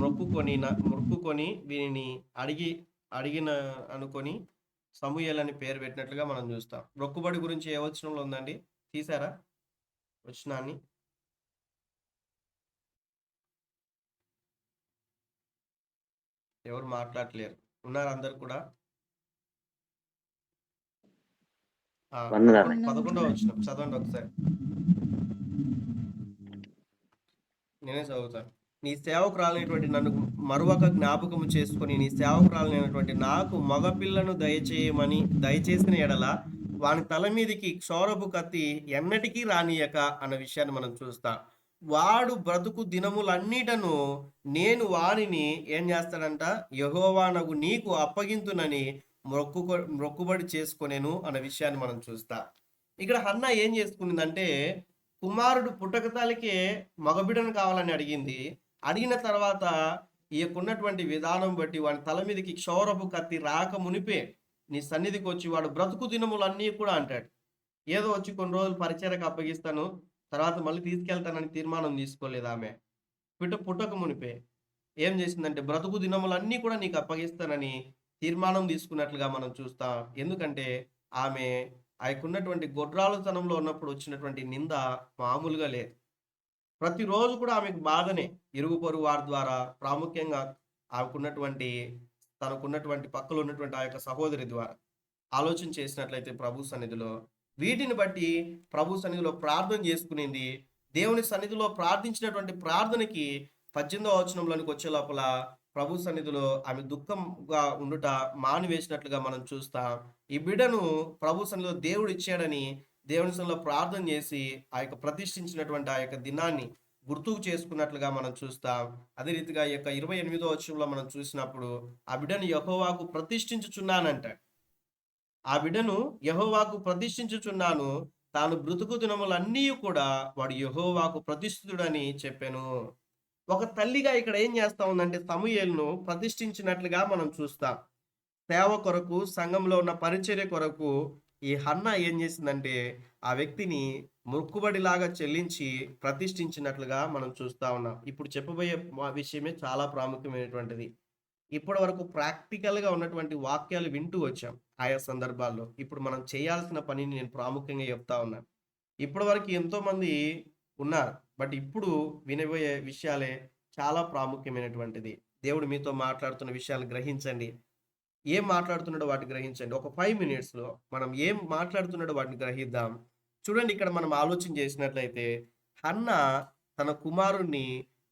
మొక్కుకొని వీనిని అడిగిన అనుకొని సమూయేలు అని పేరు పెట్టినట్లుగా మనం చూస్తాం. మొక్కుబడి గురించి ఏ వచనంలో ఉందండి? తీసారా వచనాన్ని? ఎవరు మాట్లాడలేరు, ఉన్నారు అందరు కూడా. 11వ వచనం చదవండి ఒకసారి. నేనే చదువుతాను. నీ సేవకురాలైనటువంటి నన్ను మరొక జ్ఞాపకము చేసుకొని నీ సేవకురాలైనటువంటి నాకు మగపిల్లను దయచేసిన ఎడల వాని తల మీదకి క్షౌరపు కత్తి ఎన్నటికీ రానియక అన్న విషయాన్ని మనం చూస్తాం. వాడు బ్రతుకు దినములన్నిటను నేను వానిని ఏం చేస్తాడంట, యెహోవానగు నీకు అప్పగింతునని మొక్కుబడి చేసుకొనేను అన్న విషయాన్ని మనం చూస్తాం. ఇక్కడ హన్న ఏం చేసుకునిందంటే, కుమారుడు పుట్టకతాలికే మగబిడ్డను కావాలని అడిగింది. అడిగిన తర్వాత ఈయకున్నటువంటి విధానం బట్టి వాడి తల మీదకి క్షౌరపు కత్తి రాక మునిపే నీ సన్నిధికి వచ్చి వాడు బ్రతుకు దినములన్నీ కూడా అంటాడు. ఏదో వచ్చి కొన్ని రోజులు పరిచర్యకు అప్పగిస్తాను, తర్వాత మళ్ళీ తీసుకెళ్తానని తీర్మానం తీసుకోలేదు. ఆమె పుట్టక మునిపే ఏం చేసిందంటే బ్రతుకు దినములన్నీ కూడా నీకు అప్పగిస్తానని తీర్మానం తీసుకున్నట్లుగా మనం చూస్తాం. ఎందుకంటే ఆమె ఆయనకున్నటువంటి గొడ్రాలుతనంలో ఉన్నప్పుడు వచ్చినటువంటి నింద మామూలుగా లేదు. ప్రతిరోజు కూడా ఆమెకు బాధనే, ఇరుగు పొరుగు వారి ద్వారా, ప్రాముఖ్యంగా తనకున్నటువంటి పక్కలో ఉన్నటువంటి ఆ యొక్క సహోదరి ద్వారా. ఆలోచన చేసినట్లయితే ప్రభు సన్నిధిలో వీటిని బట్టి ప్రభు సన్నిధిలో ప్రార్థన చేసుకునింది. దేవుని సన్నిధిలో ప్రార్థించినటువంటి ప్రార్థనకి 18వ వచనంలోనికి వచ్చే లోపల ప్రభు సన్నిధిలో ఆమె దుఃఖంగా ఉండుట మానివేసినట్లుగా మనం చూస్తాం. ఈ బిడ్డను ప్రభు సన్నిధిలో దేవుడు ఇచ్చాడని దేవుని సన్నిధిలో ప్రార్థన చేసి ఆ యొక్క ప్రతిష్ఠించినటువంటి ఆ యొక్క దినాన్ని గుర్తుకు చేసుకున్నట్లుగా మనం చూస్తాం. అదే రీతిగా ఈ యొక్క 28వ వచనంలో మనం చూసినప్పుడు ఆ బిడ్డను యెహోవాకు ప్రతిష్ఠించుచున్నానంటాడు. ఆ బిడ్డను యెహోవాకు ప్రతిష్ఠించుచున్నాను. తాను బ్రతుకు దినములన్నీ కూడా వాడు యెహోవాకు ప్రతిష్ఠితుడని చెప్పెను. ఒక తల్లిగా ఇక్కడ ఏం చేస్తా ఉందంటే సమూయేలును ప్రతిష్ఠించినట్లుగా మనం చూస్తాం. సేవ కొరకు, సంఘంలో ఉన్న పరిచర్య కొరకు ఈ హన్నా ఏం చేసిందంటే ఆ వ్యక్తిని మొక్కుబడిలాగా చెల్లించి ప్రతిష్ఠించినట్లుగా మనం చూస్తా ఉన్నాం. ఇప్పుడు చెప్పబోయే విషయమే చాలా ప్రాముఖ్యమైనటువంటిది. ఇప్పటి వరకు ప్రాక్టికల్‌గా ఉన్నటువంటి వాక్యాలు వింటూ వచ్చాం ఆయా సందర్భాల్లో. ఇప్పుడు మనం చేయాల్సిన పనిని నేను ప్రాముఖ్యంగా చెప్తా ఉన్నాను. ఇప్పటి వరకు ఎంతోమంది ఉన్నారు. బట్ ఇప్పుడు వినబోయే విషయాలే చాలా ప్రాముఖ్యమైనటువంటిది. దేవుడు మీతో మాట్లాడుతున్న విషయాలు గ్రహించండి. ఏం మాట్లాడుతున్నాడో వాటిని గ్రహించండి. ఒక 5 మినిట్స్‌లో మనం ఏం మాట్లాడుతున్నాడో వాటిని గ్రహిద్దాం. చూడండి, ఇక్కడ మనం ఆలోచన చేసినట్లయితే హన్నా తన కుమారుణ్ణి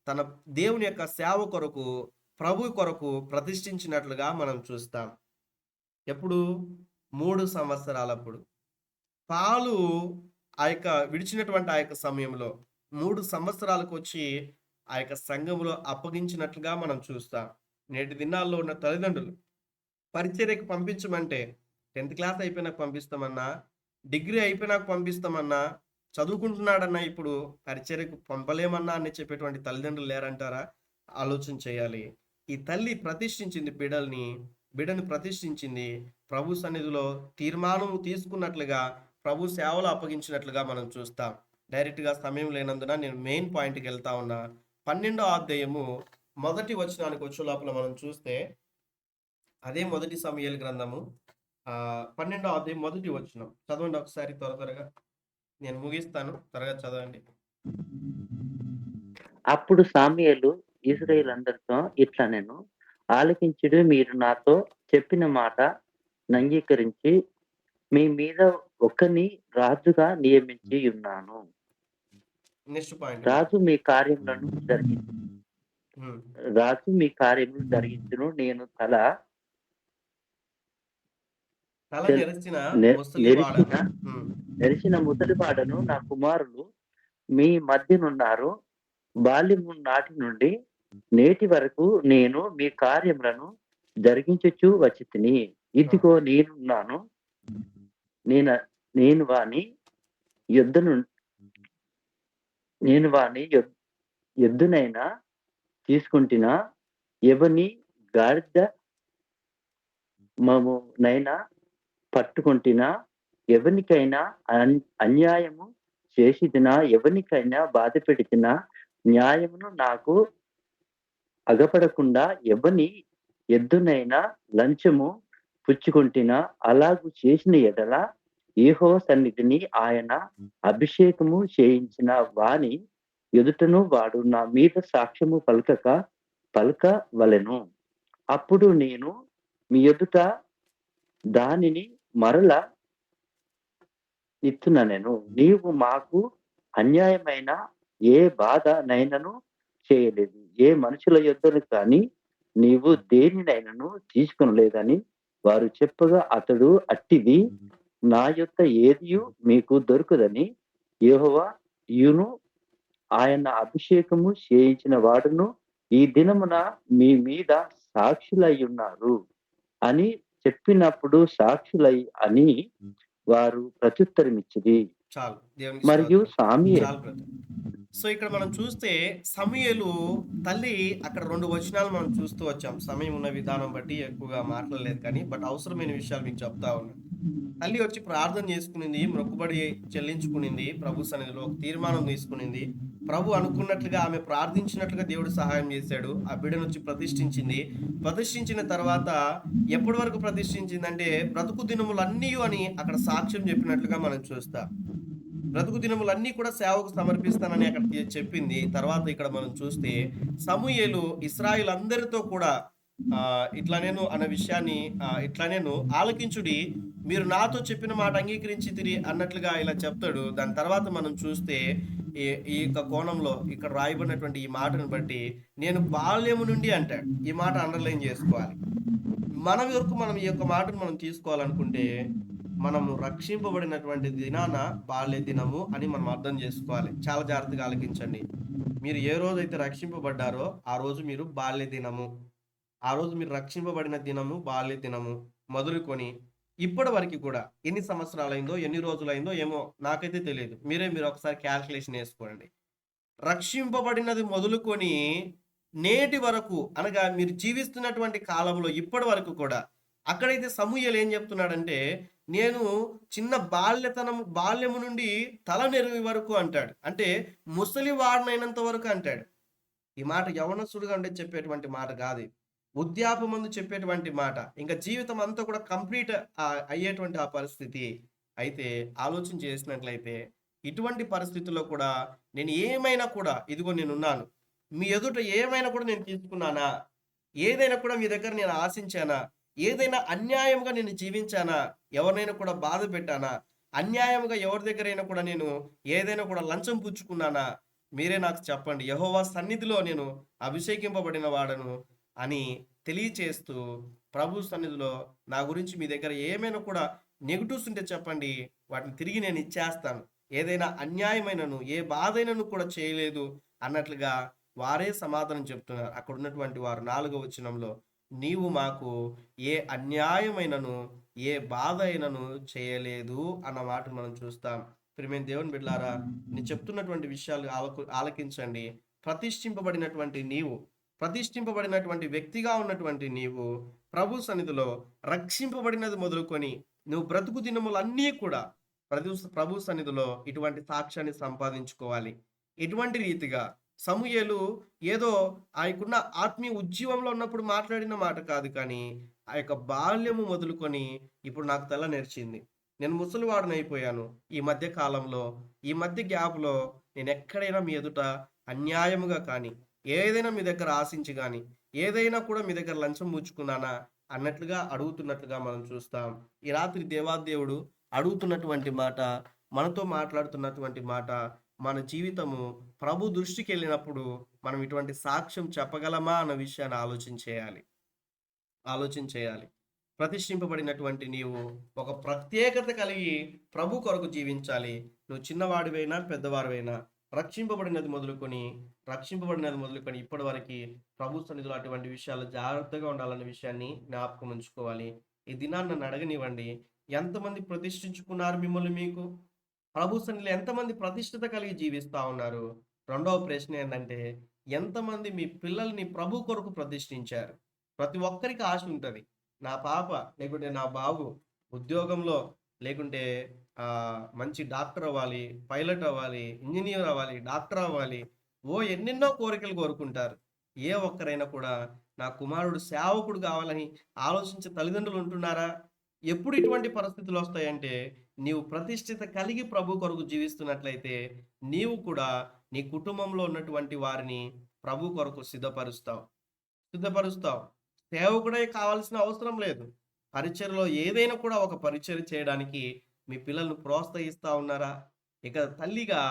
తన దేవుని యొక్క సేవ కొరకు, ప్రభు కొరకు ప్రతిష్ఠించినట్లుగా మనం చూస్తాం. ఎప్పుడు? 3 సంవత్సరాలప్పుడు. పాలు ఆ యొక్క విడిచినటువంటి ఆ యొక్క సమయంలో 3 సంవత్సరాలకు వచ్చి ఆ యొక్క సంఘములో అప్పగించినట్లుగా మనం చూస్తాం. నేటి దినాల్లో ఉన్న తల్లిదండ్రులు పరిచర్యకు పంపించమంటే 10th క్లాస్ అయిపోయినాక పంపిస్తామన్నా, డిగ్రీ అయిపోయినాక పంపిస్తామన్నా, చదువుకుంటున్నాడన్నా ఇప్పుడు పరిచర్యకు పంపలేమన్నా అని చెప్పేటువంటి తల్లిదండ్రులు లేరంటారా? ఆలోచన చేయాలి. ఈ తల్లి ప్రతిష్ఠించింది బిడ్డని ప్రతిష్ఠించింది. ప్రభు సన్నిధిలో తీర్మానం తీసుకున్నట్లుగా, ప్రభు సేవలో అప్పగించినట్లుగా మనం చూస్తాం. డైరెక్ట్‌గా సమయం లేనందున నేను మెయిన్ పాయింట్‌కి వెళ్తా ఉన్నా. 12వ అధ్యాయము మొదటి వచనానికి వచ్చే లోపల మనం చూస్తే అదే మొదటి సమూయేలు గ్రంథము 12వ అధ్యాయం మొదటి వచనం చదవండి ఒకసారి త్వరగా. నేను ముగిస్తాను, త్వరగా చదవండి. అప్పుడు సామ్యూయేలు ఇశ్రాయేలందరితో ఇట్లా నేను ఆలకించుడు, మీరు నాతో చెప్పిన మాట అంగీకరించి మీ మీద ఒకని రాజుగా నియమించి ఉన్నాను. Next point. రాజు మీ కార్యములను జరిగించును. నేను తల నెరిసిన ముసలివాడను. నా కుమారులు మీ మధ్యనున్నారు. బాల్యము నాటి నుండి నేటి వరకు నేను మీ కార్యములను జరిగించుచు వచ్చితిని. ఇదిగో నేనున్నాను. నేను వాని యొద్దునైనా తీసుకుంటున్నా, ఎవని గాడిద మమునైనా పట్టుకుంటున్నా, ఎవనికైనా అన్యాయము చేసిదినా, ఎవనికైనా బాధ పెడితినా, న్యాయమును నాకు అగపడకుండా ఎవని ఎద్దునైనా లంచము పుచ్చుకుంటున్నా, అలాగు చేసిన ఎడల యెహోవా సన్నిధిని ఆయన అభిషేకము చేయించిన వాని ఎదుటను వాడు నా మీద సాక్ష్యము పలకవలెను. అప్పుడు నేను మీ ఎదుట దానిని మరల ఇత్తుననెను. నీవు మాకు అన్యాయమైన ఏ బాధ నైనను చేయలేదు, ఏ మనుషుల యొద్దను కానీ నీవు దేనినైనను తీసుకొనలేదని వారు చెప్పగా, అతడు అట్టిది నా యొద్ద ఏదియు మీకు దొరకదని యెహోవాయును ఆయన అభిషేకము చేయించిన వాడును ఈ దినమున మీ మీద సాక్షులై ఉన్నారు అని చెప్పినప్పుడు, సాక్షులై అని వారు ప్రత్యుత్తరం ఇచ్చిరి. చాలు. మరియు సామ్యూయేలు. సో ఇక్కడ మనం చూస్తే సమూయేలు తల్లి అక్కడ 2 వచనాలు మనం చూస్తూ వచ్చాం. సమయం ఉన్న విధానం బట్టి ఎక్కువగా మాట్లాడలేదు కానీ, బట్ అవసరమైన విషయాలు మీకు చెప్తా ఉన్నాను. తల్లి వచ్చి ప్రార్థన చేసుకునింది, మొక్కుబడి చెల్లించుకునింది, ప్రభు సన్నిధిలో ఒక తీర్మానం తీసుకునింది. ప్రభు అనుకున్నట్లుగా ఆమె ప్రార్థించినట్లుగా దేవుడు సహాయం చేశాడు. ఆ బిడ్డను వచ్చి ప్రతిష్ఠించింది. ప్రతిష్ఠించిన తర్వాత ఎప్పటి వరకు ప్రతిష్ఠించిందంటే బ్రతుకు దినములన్నీ అని అక్కడ సాక్ష్యం చెప్పినట్లుగా మనం చూస్తాం. బ్రతుకు దినములన్నీ కూడా సేవకు సమర్పిస్తానని అక్కడ చెప్పింది. తర్వాత ఇక్కడ మనం చూస్తే సమూయేలు ఇశ్రాయేలు అందరితో కూడా ఇట్లా నేను అన్న విషయాన్ని ఇట్లా నేను ఆలకించుడి, మీరు నాతో చెప్పిన మాట అంగీకరించి అన్నట్లుగా ఇలా చెప్తాడు. దాని తర్వాత మనం చూస్తే ఈ యొక్క కోణంలో ఇక్కడ రాయబడినటువంటి ఈ మాటను బట్టి నేను బాల్యము నుండి అంటాడు. ఈ మాట అండర్లైన్ చేసుకోవాలి. మన వరకు మనం ఈ యొక్క మాటను మనం తీసుకోవాలనుకుంటే మనము రక్షింపబడినటువంటి దినాన బాల్య దినము అని మనం అర్థం చేసుకోవాలి. చాలా జాగ్రత్తగా ఆలకించండి. మీరు ఏ రోజైతే రక్షింపబడ్డారో ఆ రోజు మీరు బాల్య దినము, ఆ రోజు మీరు రక్షింపబడిన దినము బాల్య దినము మొదలుకొని ఇప్పటి వరకు కూడా ఎన్ని సంవత్సరాలైందో ఎన్ని రోజులైందో ఏమో నాకైతే తెలియదు. మీరు ఒకసారి క్యాల్కులేషన్ వేసుకోండి. రక్షింపబడినది మొదలుకొని నేటి వరకు అనగా మీరు జీవిస్తున్నటువంటి కాలంలో ఇప్పటి వరకు కూడా అక్కడైతే సమూయేలు ఏం చెప్తున్నాడంటే, నేను చిన్న బాల్యము నుండి తల నెరువి వరకు అంటాడు. అంటే ముసలి వాడినైనంత వరకు అంటాడు. ఈ మాట యవనస్తుడుగా ఉండే చెప్పేటువంటి మాట కాదు, వృద్ధాప్యమందు చెప్పేటువంటి మాట. ఇంకా జీవితం అంతా కూడా కంప్లీట్ అయ్యేటువంటి ఆ పరిస్థితి. అయితే ఆలోచన చేసినట్లయితే ఇటువంటి పరిస్థితుల్లో కూడా నేను ఏమైనా కూడా ఇదిగో నేనున్నాను, మీ ఎదుట ఏమైనా కూడా నేను తీసుకున్నానా, ఏదైనా కూడా మీ దగ్గర నేను ఆశించానా, ఏదైనా అన్యాయంగా నేను జీవించానా, ఎవరినైనా కూడా బాధ పెట్టానా, అన్యాయంగా ఎవరి దగ్గరైనా కూడా నేను ఏదైనా కూడా లంచం పుచ్చుకున్నానా, మీరే నాకు చెప్పండి. యెహోవా సన్నిధిలో నేను అభిషేకింపబడిన వాడను అని తెలియచేస్తూ ప్రభు సన్నిధిలో నా గురించి మీ దగ్గర ఏమైనా కూడా నెగిటివ్స్ ఉంటే చెప్పండి, వాటిని తిరిగి నేను ఇచ్చేస్తాను. ఏదైనా అన్యాయమైనను ఏ బాధైనను కూడా చేయలేదు అన్నట్లుగా వారే సమాధానం చెప్తున్నారు. అక్కడ ఉన్నటువంటి వారు 4వ వచనంలో, నీవు మాకు ఏ అన్యాయమైనను ఏ బాధ అయినను చేయలేదు అన్న మాట మనం చూస్తాం. ప్రియమైన దేవుని బిడ్డలారా, నేను చెప్తున్నటువంటి విషయాలు ఆలకించండి. ప్రతిష్ఠింపబడినటువంటి వ్యక్తిగా ఉన్నటువంటి నీవు ప్రభు సన్నిధిలో రక్షింపబడినది మొదలుకొని నువ్వు బ్రతుకు దినములన్నీ కూడా ప్రభు సన్నిధిలో ఇటువంటి సాక్ష్యాన్ని సంపాదించుకోవాలి. ఎటువంటి రీతిగా సమూయేలు ఏదో ఆయనకున్న ఆత్మీయ ఉజ్జీవంలో ఉన్నప్పుడు మాట్లాడిన మాట కాదు, కానీ ఆ యొక్క బాల్యము మొదలుకొని ఇప్పుడు నాకు తల నెరిచింది, నేను ముసలివాడనైపోయాను, ఈ మధ్య కాలంలో ఈ మధ్య గ్యాప్లో నేను ఎక్కడైనా మీ ఎదుట అన్యాయముగా కానీ ఏదైనా మీ దగ్గర ఆశించి కానీ ఏదైనా కూడా మీ దగ్గర లంచం పుచ్చుకున్నానా అన్నట్లుగా అడుగుతున్నట్లుగా మనం చూస్తాం. ఈ రాత్రి దేవాదేవుడు అడుగుతున్నటువంటి మాట, మనతో మాట్లాడుతున్నటువంటి మాట, మన జీవితము ప్రభు దృష్టికి వెళ్ళినప్పుడు మనం ఇటువంటి సాక్ష్యం చెప్పగలమా అన్న విషయాన్ని ఆలోచన చేయాలి. ప్రతిష్ఠింపబడినటువంటి నీవు ఒక ప్రత్యేకత కలిగి ప్రభు కొరకు జీవించాలి. నువ్వు చిన్నవాడివైనా పెద్దవాడివైనా రక్షింపబడినది మొదలుకొని ఇప్పటి వరకు ప్రభు సన్నిధిలో అటువంటి విషయాలు జాగ్రత్తగా ఉండాలన్న విషయాన్ని జ్ఞాపకం ఉంచుకోవాలి. ఈ దినాన్ని నన్ను అడగనివ్వండి, ఎంతమంది ప్రతిష్ఠించుకున్నారు మిమ్మల్ని? మీకు ప్రభు సన్నిధిలో ఎంతమంది ప్రతిష్ఠిత కలిగి జీవిస్తా ఉన్నారు? రెండవ ప్రశ్న ఏంటంటే, ఎంతమంది మీ పిల్లల్ని ప్రభు కొరకు ప్రతిష్ఠించారు? ప్రతి ఒక్కరికి ఆశ ఉంటుంది, నా పాప లేకుంటే నా బాబు ఉద్యోగంలో లేకుంటే మంచి డాక్టర్ అవ్వాలి, పైలట్ అవ్వాలి, ఇంజనీర్ అవ్వాలి, డాక్టర్ అవ్వాలి, ఎన్నెన్నో కోరికలు కోరుకుంటారు. ఏ ఒక్కరైనా కూడా నా కుమారుడు సేవకుడు కావాలని ఆలోచించే తల్లిదండ్రులు ఉంటున్నారా? ఎప్పుడు ఇటువంటి పరిస్థితులు వస్తాయంటే, నీవు ప్రతిష్ఠిత కలిగి ప్రభు కొరకు జీవిస్తున్నట్లయితే నీవు కూడా నీ కుటుంబంలో ఉన్నటువంటి వారిని ప్రభు కొరకు సిద్ధపరుస్తావు. సేవకుడే కావాల్సిన అవసరం లేదు. పరిచర్యలో ఏదైనా కూడా ఒక పరిచర్య చేయడానికి మీ పిల్లలను ప్రోత్సహిస్తా ఉన్నారా? ఇక తల్లిగా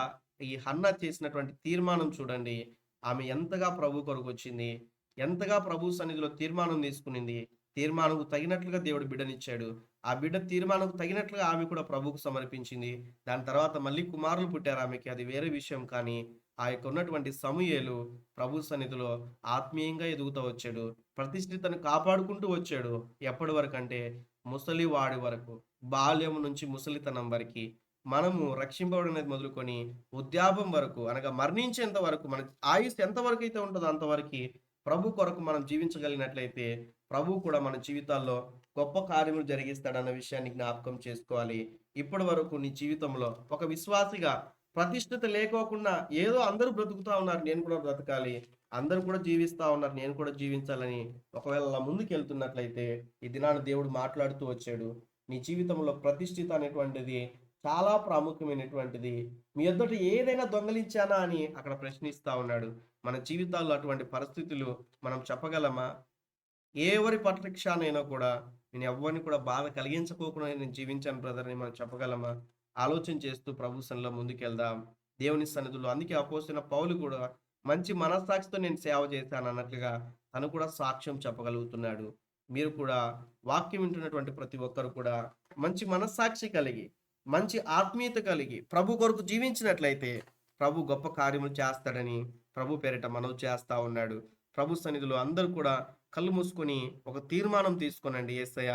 ఈ హన్నా చేసినటువంటి తీర్మానం చూడండి. ఆమె ఎంతగా ప్రభు కొరకు వచ్చింది, ఎంతగా ప్రభు సన్నిధిలో తీర్మానం తీసుకునింది. తీర్మానంకు తగినట్లుగా దేవుడు బిడ్డనిచ్చాడు. ఆ బిడ్డ తీర్మానంకు తగినట్లుగా ఆమె కూడా ప్రభుకు సమర్పించింది. దాని తర్వాత మళ్ళీ కుమారులు పుట్టారు ఆమెకి, అది వేరే విషయం. కానీ ఆ యొక్క ఉన్నటువంటి సమూయేలు ప్రభు సన్నిధిలో ఆత్మీయంగా ఎదుగుతూ వచ్చాడు, ప్రతిష్ఠితను కాపాడుకుంటూ వచ్చాడు. ఎప్పటి వరకు అంటే ముసలి వాడి వరకు, బాల్యం నుంచి ముసలితనం వరకు, మనము రక్షింపబడినది మొదలుకొని వృద్ధాప్యం వరకు అనగా మరణించేంత వరకు, మన ఆయుష్ ఎంతవరకు అయితే ఉంటుందో అంతవరకు ప్రభు కొరకు మనం జీవించగలిగినట్లయితే ప్రభు కూడా మన జీవితాల్లో గొప్ప కార్యములు జరిగిస్తాడన్న విషయాన్ని జ్ఞాపకం చేసుకోవాలి. ఇప్పటి వరకు నీ జీవితంలో ఒక విశ్వాసిగా ప్రతిష్ఠిత లేకోకుండా ఏదో అందరూ బ్రతుకుతా ఉన్నారు, నేను కూడా బ్రతకాలి, అందరూ కూడా జీవిస్తా ఉన్నారు, నేను కూడా జీవించాలని ఒకవేళ అలా ముందుకు వెళ్తున్నట్లయితే ఈ దినాన్ని దేవుడు మాట్లాడుతూ వచ్చాడు. నీ జీవితంలో ప్రతిష్ఠిత అనేటువంటిది చాలా ప్రాముఖ్యమైనటువంటిది. మీ ఎదుట ఏదైనా దొంగలించానా అని అక్కడ ప్రశ్నిస్తా ఉన్నాడు. మన జీవితాల్లో అటువంటి పరిస్థితులు మనం చెప్పగలమా? ఎవరి పక్షానైనా కూడా నేను ఎవరిని కూడా బాధ కలిగించుకోకుండా నేను జీవించాను బ్రదర్ అని మనం చెప్పగలమా? ఆలోచన చేస్తూ ప్రభు సన్నిధిలో ముందుకెళ్దాం. దేవుని సన్నిధిలో అందుకే అపోస్తలుడైన పౌలు కూడా మంచి మనస్సాక్షితో నేను సేవ చేశాను అన్నట్లుగా తను కూడా సాక్ష్యం చెప్పగలుగుతున్నాడు. మీరు కూడా వాక్యం వింటున్నటువంటి ప్రతి ఒక్కరు కూడా మంచి మనస్సాక్షి కలిగి, మంచి ఆత్మీయత కలిగి ప్రభు కొరకు జీవించినట్లయితే ప్రభు గొప్ప కార్యములు చేస్తాడని ప్రభు పేరిట మనవి చేస్తా ఉన్నాడు. ప్రభు సన్నిధిలో అందరూ కూడా కళ్ళు మూసుకొని ఒక తీర్మానం తీసుకోనండి. యేసయ్య,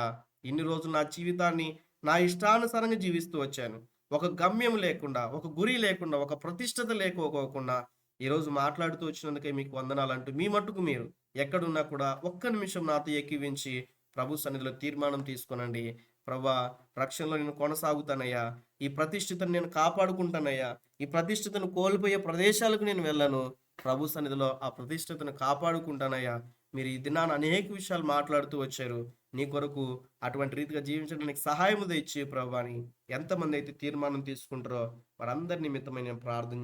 ఇన్ని రోజులు నా జీవితాన్ని నా ఇష్టానుసారంగా జీవిస్తూ వచ్చాను. ఒక గమ్యం లేకుండా, ఒక గురి లేకుండా, ఒక ప్రతిష్టత లేకోకుండా ఈరోజు మాట్లాడుతూ వచ్చినందుకే మీకు వందనాలంటూ మీ మట్టుకు మీరు ఎక్కడున్నా కూడా ఒక్క నిమిషం నాతో ఏకీవించి ప్రభు సన్నిధిలో తీర్మానం తీసుకోనండి. ప్రభా, రక్షణలో నేను కొనసాగుతానయ్యా. ఈ ప్రతిష్ఠితను నేను కాపాడుకుంటానయ్యా. ఈ ప్రతిష్ఠితను కోల్పోయే ప్రదేశాలకు నేను వెళ్ళను. ప్రభు సన్నిధిలో ఆ ప్రతిష్ఠితను కాపాడుకుంటానయ్యా. మీరు ఈ దినాన అనేక విషయాలు మాట్లాడుతూ వచ్చారు. నీ కొరకు అటువంటి రీతిగా జీవించడానికి సహాయం దయచి ప్రభు అని ఎంతమంది అయితే తీర్మానం తీసుకుంటారో వారందరి నిమిత్తమై నేను ప్రార్థన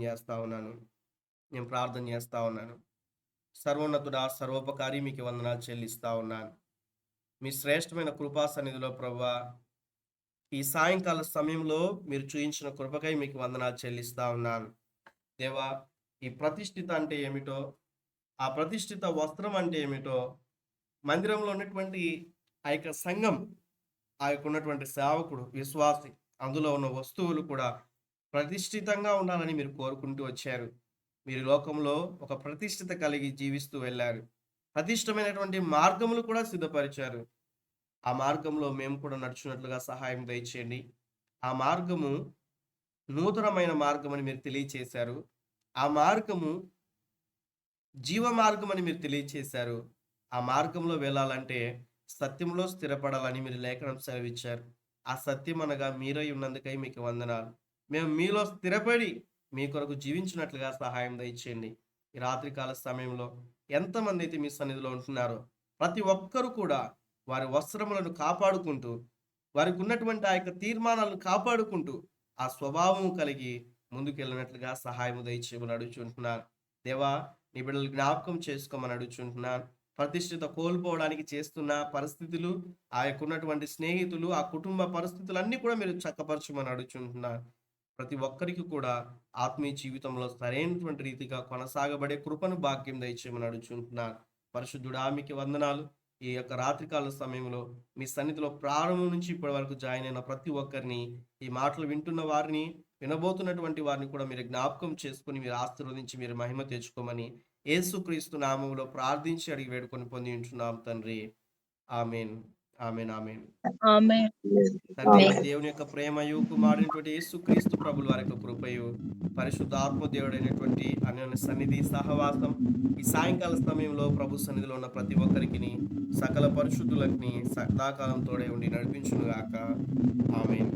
చేస్తా ఉన్నాను. సర్వోన్నతుడా, సర్వోపకారి, మీకు వందనాలు చెల్లిస్తా ఉన్నాను. మీ శ్రేష్టమైన కృపా సన్నిధిలో ప్రభువా, ఈ సాయంకాల సమయంలో మీరు చూయించిన కృపకై మీకు వందనాలు చెల్లిస్తా ఉన్నాను. దేవా, ఈ ప్రతిష్ఠిత అంటే ఏమిటో, ఆ ప్రతిష్ఠిత వస్త్రం అంటే ఏమిటో, మందిరంలో ఉన్నటువంటి ఆ యొక్క సంఘం, ఆ యొక్క ఉన్నటువంటి సేవకుడు, విశ్వాసి, అందులో ఉన్న వస్తువులు కూడా ప్రతిష్ఠితంగా ఉండాలని మీరు కోరుకుంటూ వచ్చారు. మీరు లోకంలో ఒక ప్రతిష్ఠిత కలిగి జీవిస్తూ వెళ్ళారు. ప్రతిష్టమైనటువంటి మార్గములు కూడా సిద్ధపరిచారు. ఆ మార్గంలో మేము కూడా నడుచున్నట్లుగా సహాయం దయచేయండి. ఆ మార్గము నూతనమైన మార్గం అని మీరు తెలియచేశారు. ఆ మార్గము జీవ మార్గం అని మీరు తెలియచేశారు. ఆ మార్గంలో వెళ్ళాలంటే సత్యంలో స్థిరపడాలని మీరు లేఖనం సెలవిచ్చారు. ఆ సత్యం అనగా మీరై ఉన్నందుకై మీకు వందనాలు. మేము మీలో స్థిరపడి మీ కొరకు జీవించినట్లుగా సహాయం దయచేయండి. ఈ రాత్రికాల సమయంలో ఎంతమంది అయితే మీ సన్నిధిలో ఉంటున్నారో ప్రతి ఒక్కరూ కూడా వారి వస్త్రములను కాపాడుకుంటూ, వారికి ఉన్నటువంటి ఆ యొక్క తీర్మానాలను కాపాడుకుంటూ ఆ స్వభావం కలిగి ముందుకెళ్ళినట్లుగా సహాయం దయచేయమని అడుగుచుంటున్నాను. దేవా, నీ బిడ్డలు జ్ఞాపకం చేసుకోమని అడుగుచుంటున్నాను. ప్రతిష్ఠిత కోల్పోవడానికి చేస్తున్న పరిస్థితులు, ఆ యొక్క ఉన్నటువంటి స్నేహితులు, ఆ కుటుంబ పరిస్థితులన్నీ కూడా మీరు చక్కపరచమని అడుగుచుంటున్నాను. ప్రతి ఒక్కరికి కూడా ఆత్మీయ జీవితంలో సరైనటువంటి రీతిగా కొనసాగబడే కృపను భాగ్యం దయచేయమని అడుగుచుంటున్నాను. పరిశుద్ధుడా, మీకు వందనాలు. ఈ యొక్క రాత్రికాల సమయంలో మీ సన్నిధిలో ప్రారంభం నుంచి ఇప్పటి వరకు జాయిన్ అయిన ప్రతి ఒక్కరిని, ఈ మాటలు వింటున్న వారిని, వినబోతున్నటువంటి వారిని కూడా మీరు జ్ఞాపకం చేసుకుని మీరు ఆశీర్వదించి మీరు మహిమ తెచ్చుకోమని యేసుక్రీస్తు నామములో ప్రార్థించి అడిగి వేడుకొని పొంది ఉంటున్నాం తండ్రి. ఆమేన్, ఆమేన్, ఆమేన్. తండ్రి దేవుని యొక్క ప్రేమయు, కుమారుడైనటువంటి యేసుక్రీస్తు ప్రభుల వారి యొక్క కృపయు, పరిశుద్ధ ఆత్మ దేవుడైనటువంటి అన్యోన్య సన్నిధి సహవాసం ఈ సాయంకాల సమయంలో ప్రభు సన్నిధిలో ఉన్న ప్రతి ఒక్కరికి, సకల పరిశుద్ధులకి సదాకాలం తోడే ఉండి నడిపించును గాక. ఆమేన్.